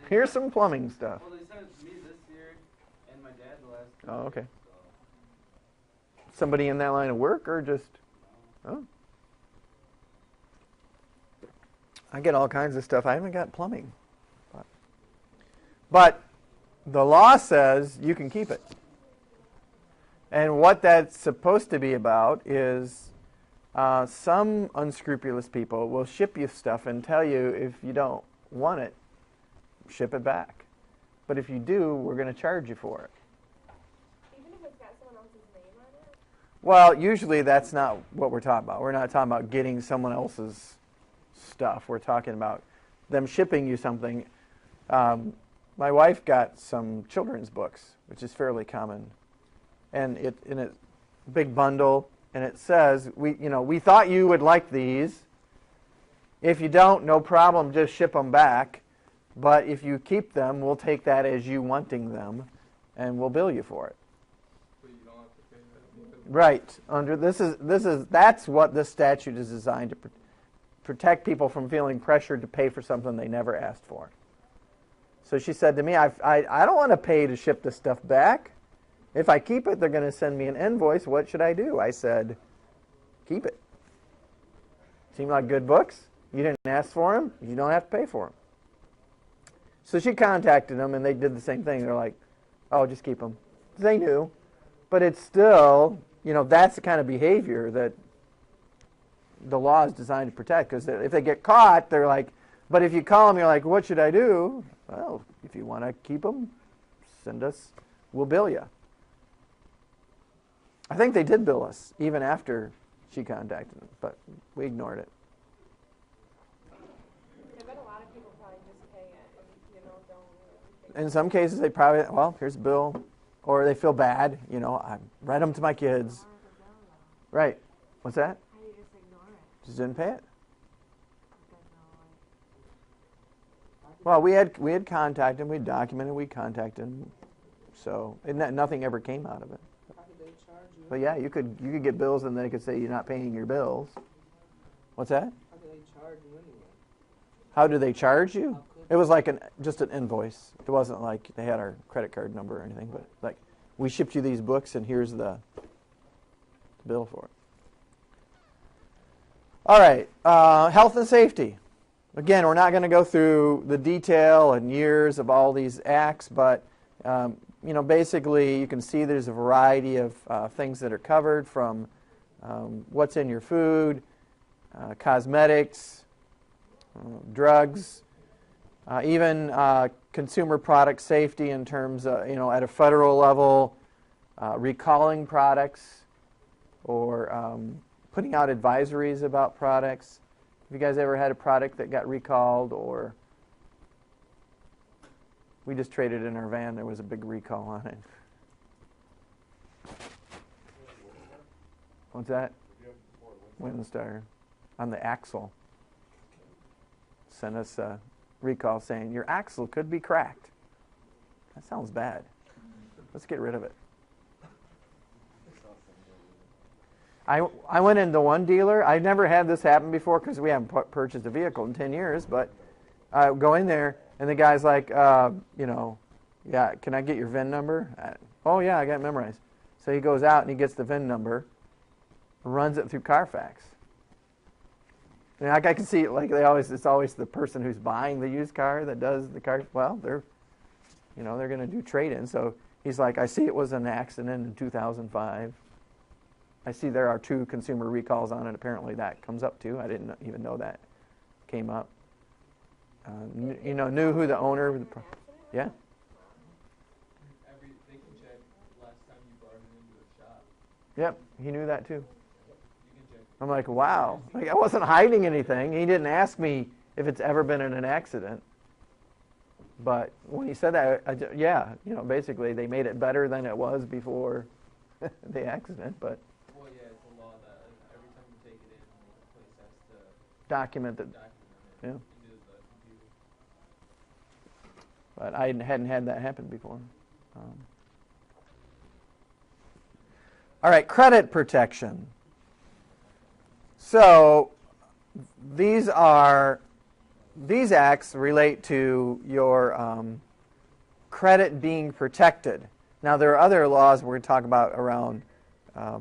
here's some plumbing stuff? Well, they sent it to me this year and my dad the last 2 Oh, years, okay. so, Somebody in that line of work or just, oh. I get all kinds of stuff. I haven't got plumbing. But the law says you can keep it. And what that's supposed to be about is some unscrupulous people will ship you stuff and tell you if you don't want it, ship it back. But if you do, we're going to charge you for it. Even if it's got someone else's name on it? Well, usually that's not what we're talking about. We're not talking about getting someone else's stuff. We're talking about them shipping you something. My wife got some children's books, which is fairly common, and it in a big bundle, and it says, we thought you would like these. If you don't, no problem, just ship them back. But if you keep them, we'll take that as you wanting them, and we'll bill you for it. So you don't have to pay that either. Right. That's what this statute is designed to protect people from feeling pressured to pay for something they never asked for. So she said to me, I don't want to pay to ship this stuff back. If I keep it, they're going to send me an invoice. What should I do? I said, keep it. Seem like good books. You didn't ask for them. You don't have to pay for them. So she contacted them, and they did the same thing. They're like, oh, just keep them. They knew. But it's still, that's the kind of behavior that the law is designed to protect. Because if they get caught, they're like, but if you call them, you're like, what should I do? Well, if you want to keep them, send us. We'll bill you. I think they did bill us, even after she contacted them, but we ignored it. I bet a lot of people probably just pay it and, don't really think In some cases, they probably, well, here's a bill. Or they feel bad, I read them to my kids. Right. What's that? How do you just ignore it? Just didn't pay it. Because Well, we had contacted them, we documented, we contacted them. So nothing ever came out of it. How could they charge you? But yeah, you could get bills and they could say you're not paying your bills. What's that? How could they charge you anyway? How do they charge you? How could It was like just an invoice. It wasn't like they had our credit card number or anything, but like we shipped you these books and here's the bill for it. All right, health and safety. Again, we're not going to go through the detail and years of all these acts, but basically you can see there's a variety of things that are covered from what's in your food, cosmetics, drugs, even consumer product safety in terms of, at a federal level, recalling products or putting out advisories about products. Have you guys ever had a product that got recalled, or we just traded in our van, there was a big recall on it. What's that? Windstar. On the axle. Sent us a recall saying, your axle could be cracked. That sounds bad. Let's get rid of it. I went into one dealer. I've never had this happen before because we haven't purchased a vehicle in 10 years, but go in there and the guy's like, Yeah, can I get your VIN number? Oh, yeah, I got it memorized. So he goes out and he gets the VIN number, runs it through Carfax. And I can see it like it's always the person who's buying the used car that does the car. Well, they're going to do trade-in. So he's like, I see it was an accident in 2005. I see there are 2 consumer recalls on it. Apparently that comes up too. I didn't even know that came up. Knew who the owner of the yeah. They can check last time you brought it into a shop. Yep, he knew that too. You can check. I'm like, wow. Like, I wasn't hiding anything. He didn't ask me if it's ever been in an accident. But when he said that, basically they made it better than it was before the accident. But Well, yeah, it's a law that every time you take it in, the place has to document it. document it. Yeah. Into the computer. But I hadn't had that happen before. All right, credit protection. So these acts relate to your credit being protected. Now there are other laws we're going to talk about around how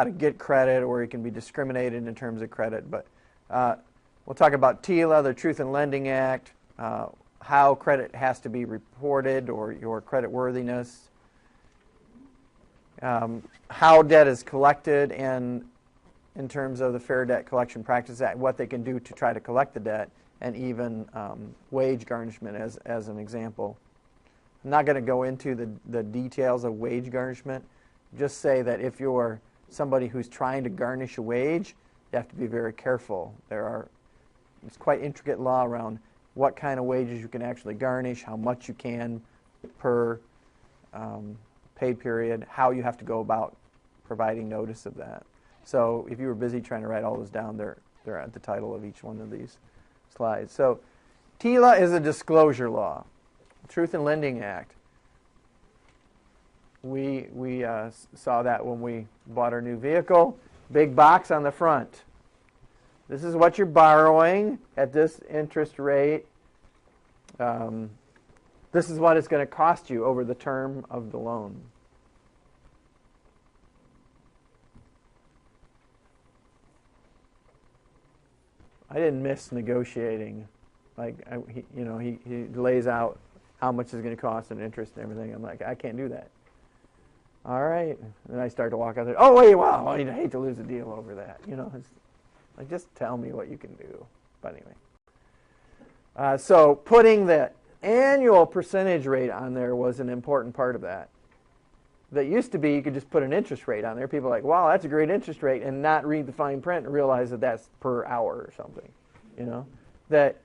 to get credit, or you can be discriminated in terms of credit. But we'll talk about TILA, the Truth in Lending Act, how credit has to be reported, or your credit worthiness, how debt is collected, and in terms of the Fair Debt Collection Practices Act, what they can do to try to collect the debt, and even wage garnishment as an example. I'm not going to go into the details of wage garnishment. Just say that if you're somebody who's trying to garnish a wage, you have to be very careful. It's quite intricate law around what kind of wages you can actually garnish, how much you can per pay period, how you have to go about providing notice of that. So if you were busy trying to write all those down, they're at the title of each one of these slides. So TILA is a disclosure law. Truth in Lending Act. We saw that when we bought our new vehicle. Big box on the front. This is what you're borrowing at this interest rate. This is what it's going to cost you over the term of the loan. I didn't miss negotiating. He lays out how much it's going to cost and interest and everything. I'm like, I can't do that. All right. And then I start to walk out there. Oh, wait, wow. I hate to lose a deal over that. It's like, just tell me what you can do. But anyway. So putting the annual percentage rate on there was an important part of that. That used to be you could just put an interest rate on there. People are like, wow, that's a great interest rate, and not read the fine print and realize that that's per hour or something. That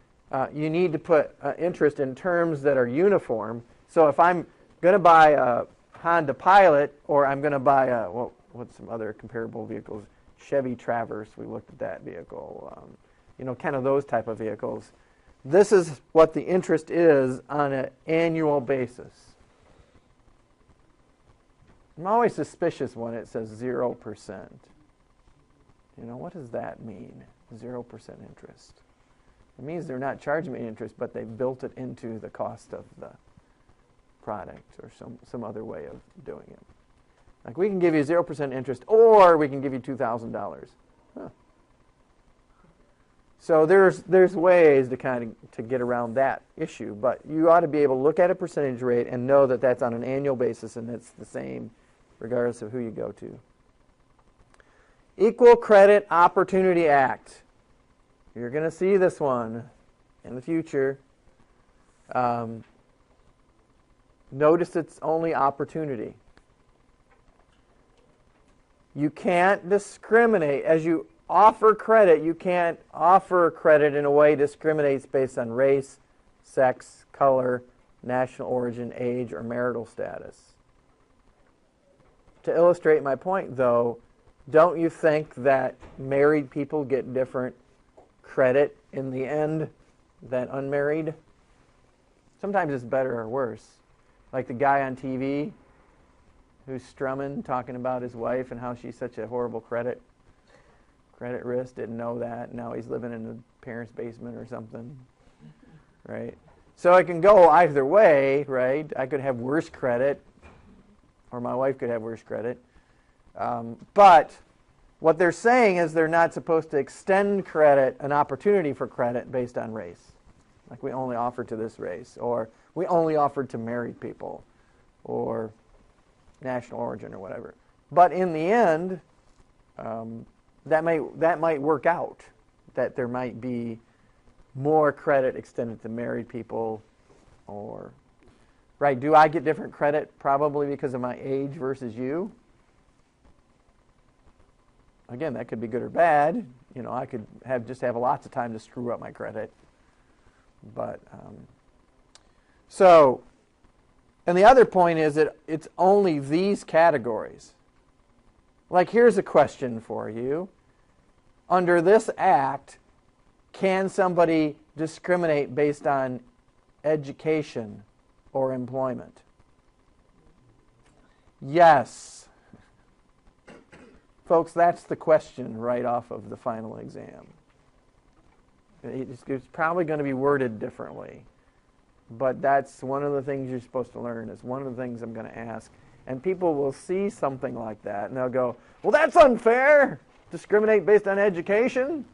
you need to put interest in terms that are uniform. So if I'm going to buy a Honda Pilot, or I'm going to buy what's some other comparable vehicles? Chevy Traverse, we looked at that vehicle. Kind of those type of vehicles. This is what the interest is on an annual basis. I'm always suspicious when it says 0%. What does that mean? 0% interest. It means they're not charging me interest, but they've built it into the cost of the product, or some other way of doing it. Like, we can give you 0% interest, or we can give you $2,000. Huh. So there's ways to get around that issue, but you ought to be able to look at a percentage rate and know that that's on an annual basis, and it's the same regardless of who you go to. Equal Credit Opportunity Act. You're going to see this one in the future. Notice it's only opportunity. You can't discriminate. As you offer credit, you can't offer credit in a way that discriminates based on race, sex, color, national origin, age, or marital status. To illustrate my point, though, don't you think that married people get different credit in the end than unmarried? Sometimes it's better or worse. Like the guy on TV who's strumming, talking about his wife and how she's such a horrible credit risk, didn't know that. Now he's living in the parents' basement or something, right? So it can go either way, right? I could have worse credit, or my wife could have worse credit. But what they're saying is they're not supposed to extend credit, an opportunity for credit based on race. Like we only offer to this race, or we only offer to married people, or national origin, or whatever. But in the end, that might work out, that there might be more credit extended to married people, or right? Do I get different credit probably because of my age versus you? Again, that could be good or bad. You know, I could just have lots of time to screw up my credit. But so, and the other point is that it's only these categories. Like, here's a question for you. Under this act, can somebody discriminate based on education or employment? Yes. Folks, that's the question right off of the final exam. It's probably going to be worded differently. But that's one of the things you're supposed to learn. Is one of the things I'm going to ask. And people will see something like that, and they'll go, well, that's unfair. Discriminate based on education?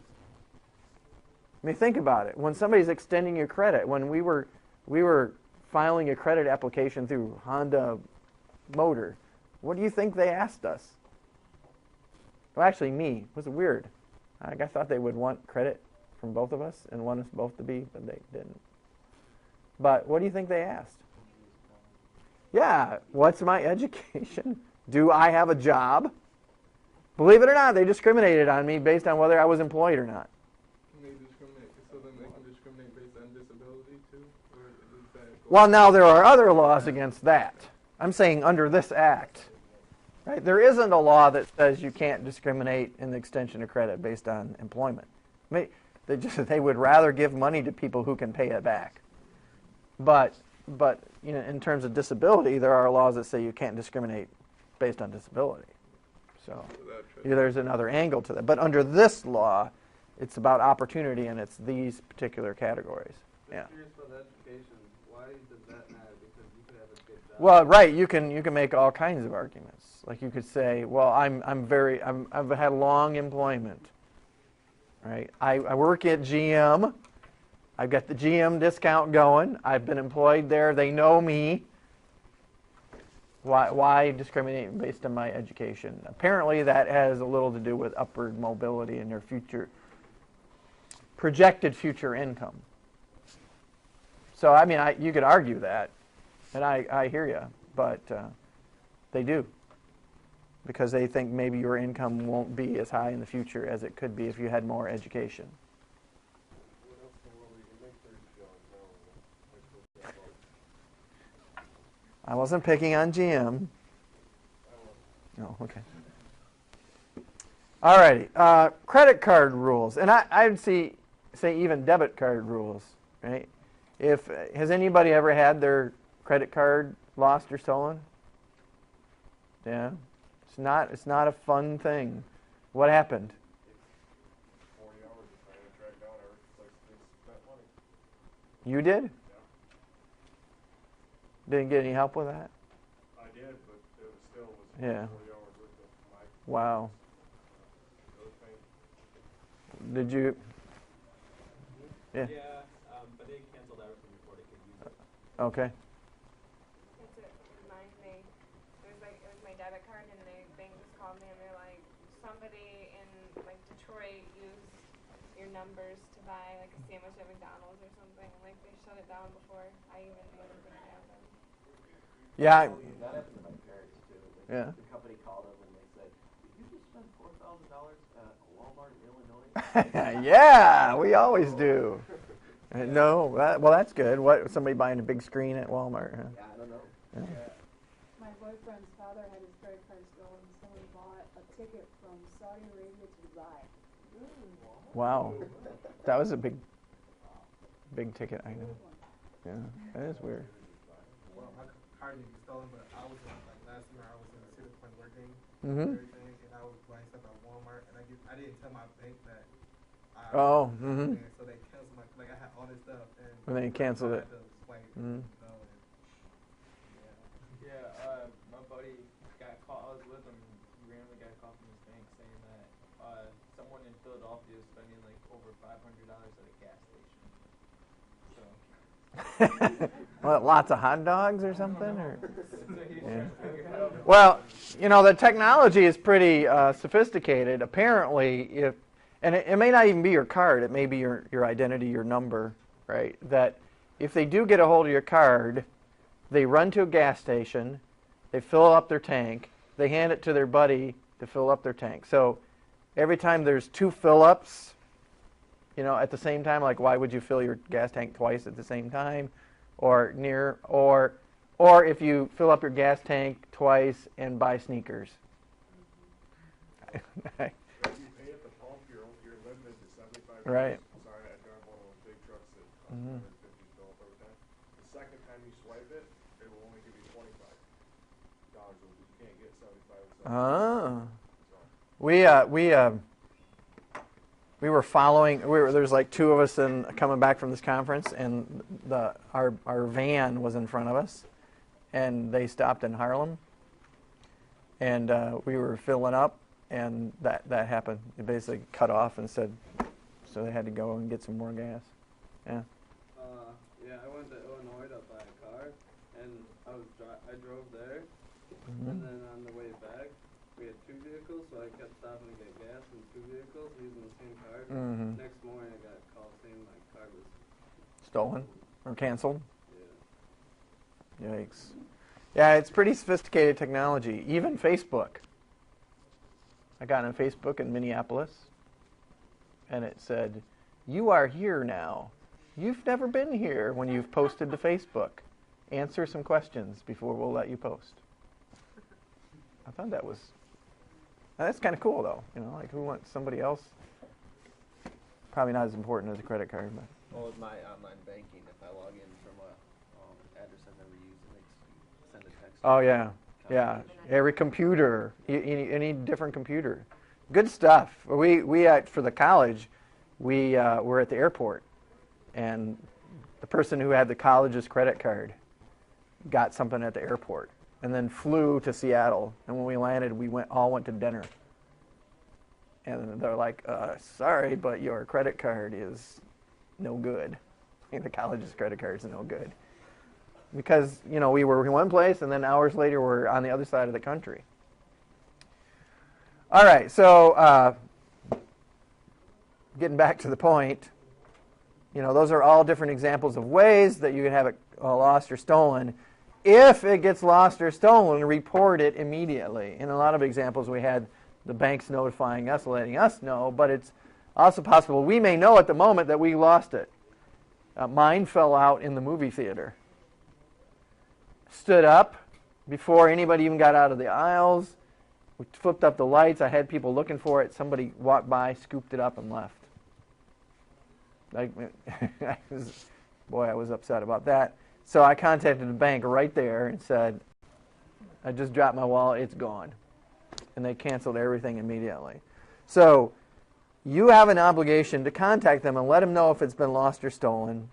I mean, think about it. When somebody's extending your credit, when we were filing a credit application through Honda Motor, what do you think they asked us? Well, actually, me. It was weird. I thought they would want credit from both of us and want us both to be, but they didn't. But what do you think they asked? Yeah, what's my education? Do I have a job? Believe it or not, they discriminated on me based on whether I was employed or not. Can they discriminate? So then they can discriminate based on disability too? Or is that Well, now there are other laws against that. I'm saying under this act. Right? There isn't a law that says you can't discriminate in the extension of credit based on employment. They would rather give money to people who can pay it back. But you know, in terms of disability, there are laws that say you can't discriminate based on disability. So there's another angle to that. But under this law, it's about opportunity, and it's these particular categories. Yeah. Curious about education. Why does that matter? Because you could have a good job. Well, right. You can make all kinds of arguments. Like you could say, well, I've had long employment. Right. I work at GM. I've got the GM discount going. I've been employed there. They know me. Why discriminate based on my education? Apparently that has a little to do with upward mobility and their projected future income. So, I mean, you could argue that, and I hear you, but they do. Because they think maybe your income won't be as high in the future as it could be if you had more education. I wasn't picking on GM. No, okay. All righty. Credit card rules, and I'd say even debit card rules, right? Has anybody ever had their credit card lost or stolen? Yeah. It's not a fun thing. What happened? 40 hours of trying to track down every place they spent money. You did? Yeah. Didn't get any help with that? I did, but it was 40 Yeah. hours worth of my Wow. thing. Did you? Yeah. Yeah, but they canceled everything before they could use it. Okay. That's it. Reminds me. It was my debit card, and they just called me, and they're like, somebody in like Detroit used your numbers to buy like a sandwich at McDonald's or something. Like they shut it down before I even knew anything had happened. Yeah. That happened to my parents too. Like, Yeah. The company called them and they said, "Did you just spend $4,000 at Walmart in Illinois?" Yeah, we always do. No, that's good. What, somebody buying a big screen at Walmart? Huh? Yeah, I don't know. Yeah. My boyfriend's father had his credit card stolen. Someone bought a ticket from Saudi Arabia to Dubai. Wow, that was a big ticket item. Yeah, that is weird. Well, my card didn't get stolen, but I was like last summer I was in the City Point working Mm-hmm. and everything, and I was buying stuff at Walmart, and I didn't tell my bank that. Oh, mm-hmm. And so they canceled my, like I had all this stuff, and And they canceled it. I had to Mm. My buddy got caught. I was with him. He randomly got caught from his bank saying that someone in Philadelphia is spending like over $500 at a gas station. So. What, lots of hot dogs or something? Or? So he's Yeah. trying to figure out. Well, the technology is pretty sophisticated. Apparently, and it may not even be your card. It may be your identity, your number, right? That if they do get a hold of your card, they run to a gas station, they fill up their tank, they hand it to their buddy to fill up their tank. So every time there's 2 fill-ups, at the same time, like why would you fill your gas tank twice at the same time, or if you fill up your gas tank twice and buy sneakers. If you pay at the pump, you're limited to 75. Right. Sorry, I drive one of those big trucks that costs $150 fill up every time. The second time you swipe it, it will only give you $25. You can't get 75. Oh. We were following. There's like 2 of us coming back from this conference, and our van was in front of us, and they stopped in Harlem, and we were filling up, and that happened. It basically cut off and said, so they had to go and get some more gas. Yeah. I went to Illinois to buy a car, and I drove there, Mm-hmm. and then on the way back, we had 2 vehicles, so I kept stopping to get gas in 2 vehicles using the same card. Mm-hmm. Next morning, I got a call saying my card was Stolen or canceled. Yeah. Yikes. Yeah, it's pretty sophisticated technology. Even Facebook. I got on Facebook in Minneapolis, and it said, "You are here now. You've never been here when you've posted to Facebook. Answer some questions before we'll let you post." I thought that's kind of cool, though. Like who wants somebody else? Probably not as important as a credit card, but. Well, with my online banking, if I log in from a address I've never used, it makes you send a text. Oh yeah. Every computer, any different computer, good stuff. We for the college, we were at the airport, and the person who had the college's credit card got something at the airport, and then flew to Seattle. And when we landed, we all went to dinner. And they're like, "Sorry, but your credit card is no good." The college's credit card is no good. Because, we were in one place, and then hours later we're on the other side of the country. All right, so getting back to the point, those are all different examples of ways that you can have it lost or stolen. If it gets lost or stolen, report it immediately. In a lot of examples, we had the banks notifying us, letting us know, but it's also possible we may know at the moment that we lost it. Mine fell out in the movie theater. Stood up before anybody even got out of the aisles. We flipped up the lights. I had people looking for it. Somebody walked by, scooped it up, and left. I was upset about that. So I contacted the bank right there and said, "I just dropped my wallet. It's gone." And they canceled everything immediately. So you have an obligation to contact them and let them know if it's been lost or stolen.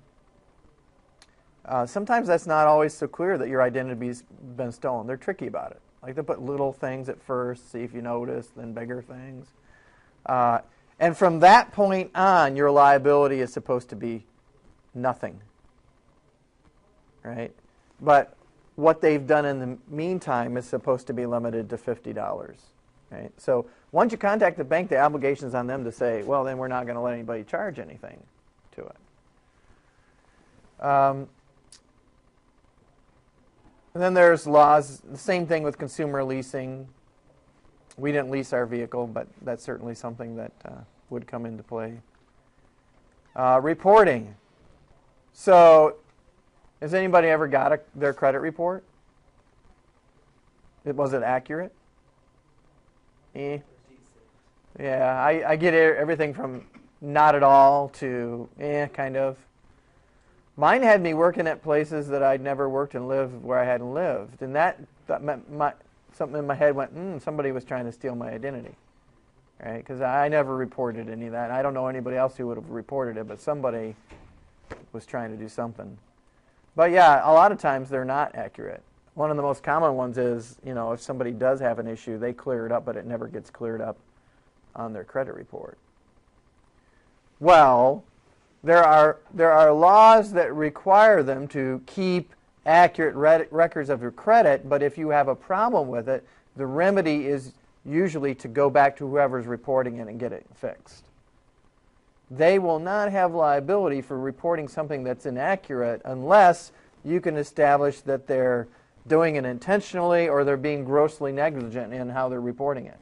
Sometimes that's not always so clear that your identity's been stolen. They're tricky about it. Like they put little things at first, see if you notice, then bigger things. And from that point on, your liability is supposed to be nothing. Right? But what they've done in the meantime is supposed to be limited to $50. Right? So once you contact the bank, the obligation is on them to say, well, then we're not going to let anybody charge anything to it. And then there's laws, the same thing with consumer leasing. We didn't lease our vehicle, but that's certainly something that would come into play. Reporting. So has anybody ever got their credit report? Was it accurate? Yeah, I get everything from not at all to kind of. Mine had me working at places that I'd never worked and lived where I hadn't lived. And that something in my head went, somebody was trying to steal my identity. Right? Because I never reported any of that. I don't know anybody else who would have reported it, but somebody was trying to do something. But yeah, a lot of times they're not accurate. One of the most common ones is, if somebody does have an issue, they clear it up, but it never gets cleared up on their credit report. Well, there are laws that require them to keep accurate records of your credit, but if you have a problem with it, the remedy is usually to go back to whoever's reporting it and get it fixed. They will not have liability for reporting something that's inaccurate unless you can establish that they're doing it intentionally or they're being grossly negligent in how they're reporting it.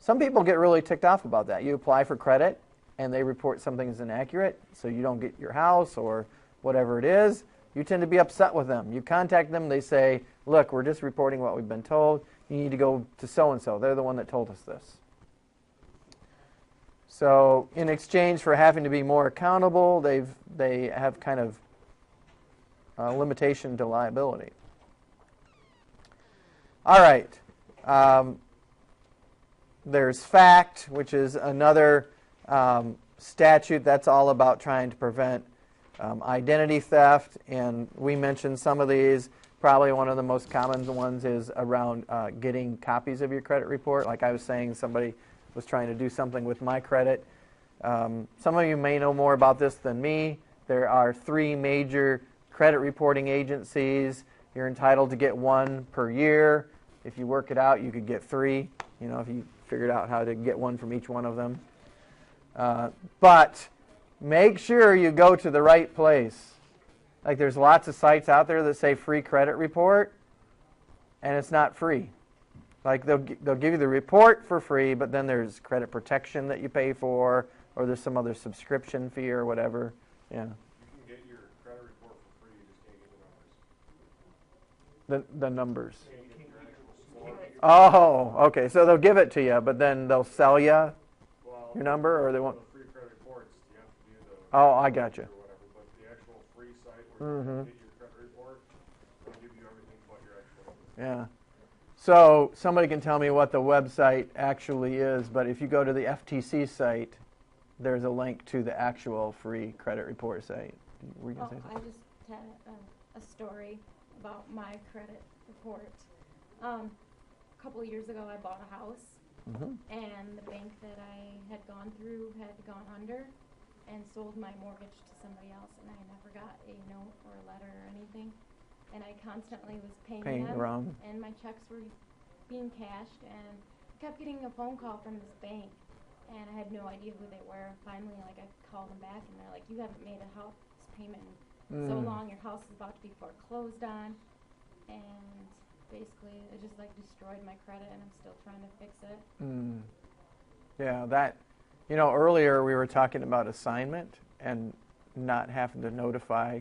Some people get really ticked off about that. You apply for credit and they report something is inaccurate, so you don't get your house or whatever it is. You tend to be upset with them. You contact them, they say, look, we're just reporting what we've been told. You need to go to so-and-so. They're the one that told us this. So in exchange for having to be more accountable, they have kind of a limitation to liability. All right. There's FACT, which is another statute that's all about trying to prevent identity theft, and we mentioned some of these. Probably one of the most common ones is around getting copies of your credit report. Like I was saying, somebody was trying to do something with my credit. Some of you may know more about this than me. There are 3 major credit reporting agencies. You're entitled to get 1 per year. If you work it out, you could get 3, if you figured out how to get 1 from each one of them. But make sure you go to the right place. Like there's lots of sites out there that say free credit report, and it's not free. Like they'll give you the report for free, but then there's credit protection that you pay for, or there's some other subscription fee or whatever. Yeah. You can get your credit report for free, you just can't get the numbers. The numbers. Oh, okay. So they'll give it to you, but then they'll sell you your number, or they won't. The free credit reports, you have to do the. Oh, I got you. Or whatever, but the actual free site where you can get your credit report, they'll give you everything but your actual number. Yeah. So somebody can tell me what the website actually is, but if you go to the FTC site, there's a link to the actual free credit report site. Were you gonna say something? I just had a story about my credit report. A couple of years ago, I bought a house, and the bank that I had gone through had gone under and sold my mortgage to somebody else, and I never got a note or a letter or anything. And I constantly was paying them, wrong. and my checks were being cashed, and I kept getting a phone call from this bank, and I had no idea who they were. Finally, I called them back, and they're like, you haven't made a house payment in so long, your house is about to be foreclosed on, and basically it just destroyed my credit, and I'm still trying to fix it. Yeah, that, earlier we were talking about assignment and not having to notify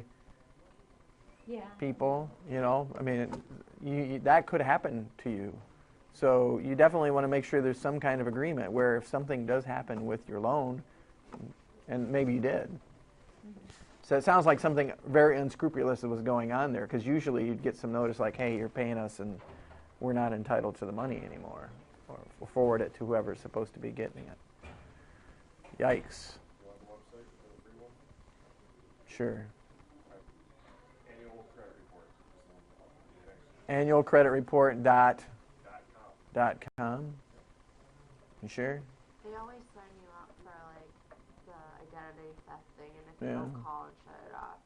people, that could happen to you. So you definitely want to make sure there's some kind of agreement where if something does happen with your loan, and maybe you did. So it sounds like something very unscrupulous was going on there, because usually you'd get some notice like, hey, you're paying us and we're not entitled to the money anymore, or we'll forward it to whoever's supposed to be getting it. Yikes. You want the website for the free one? Sure. Annual credit report. Annual credit report dot .com. com. You sure? They always sign you up for the identity theft thing, and if you don't call and shut it off,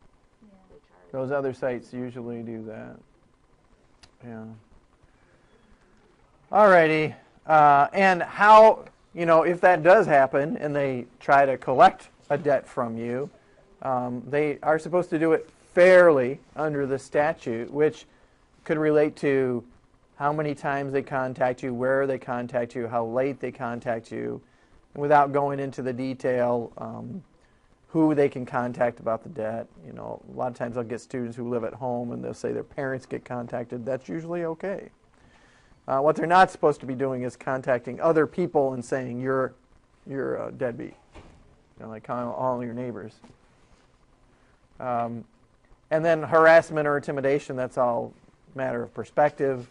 they charge. Those other sites usually do that. Yeah. Alrighty. And how, if that does happen and they try to collect a debt from you, they are supposed to do it fairly under the statute, which could relate to how many times they contact you, where they contact you, how late they contact you, and without going into the detail, who they can contact about the debt. A lot of times I'll get students who live at home and they'll say their parents get contacted. That's usually okay. What they're not supposed to be doing is contacting other people and saying you're a deadbeat, like all your neighbors. And then harassment or intimidation, that's all matter of perspective.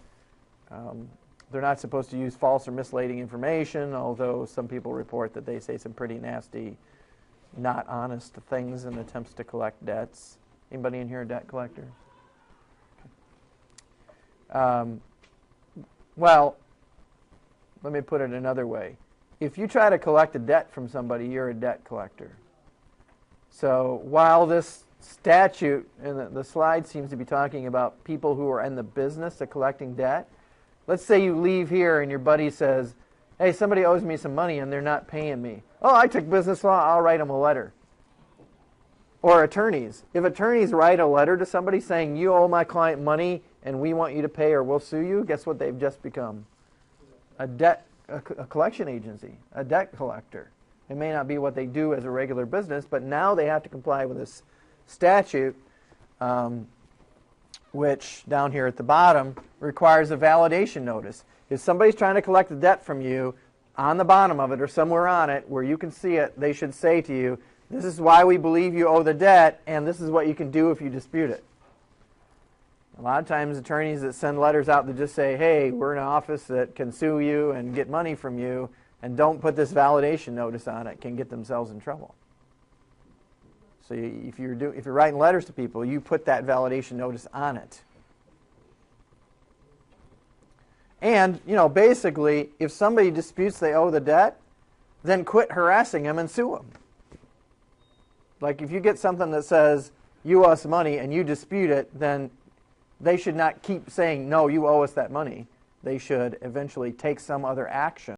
They're not supposed to use false or misleading information, although some people report that they say some pretty nasty, not honest things in attempts to collect debts. Anybody in here a debt collector? Well, let me put it another way. If you try to collect a debt from somebody, you're a debt collector. So while this statute in the slide seems to be talking about people who are in the business of collecting debt, let's say you leave here and your buddy says, hey, somebody owes me some money and they're not paying me. Oh, I took business law, I'll write them a letter. Or attorneys. If attorneys write a letter to somebody saying you owe my client money and we want you to pay or we'll sue you, guess what they've just become? A collection agency, a debt collector. It may not be what they do as a regular business, but now they have to comply with this statute, which down here at the bottom requires a validation notice. If somebody's trying to collect a debt from you, on the bottom of it or somewhere on it where you can see it, they should say to you, this is why we believe you owe the debt, and this is what you can do if you dispute it. A lot of times attorneys that send letters out that just say, hey, we're in an office that can sue you and get money from you, and don't put this validation notice on it, can get themselves in trouble. So if you're writing letters to people, you put that validation notice on it. And, basically, if somebody disputes they owe the debt, then quit harassing them and sue them. Like if you get something that says you owe us money and you dispute it, then they should not keep saying, no, you owe us that money. They should eventually take some other action.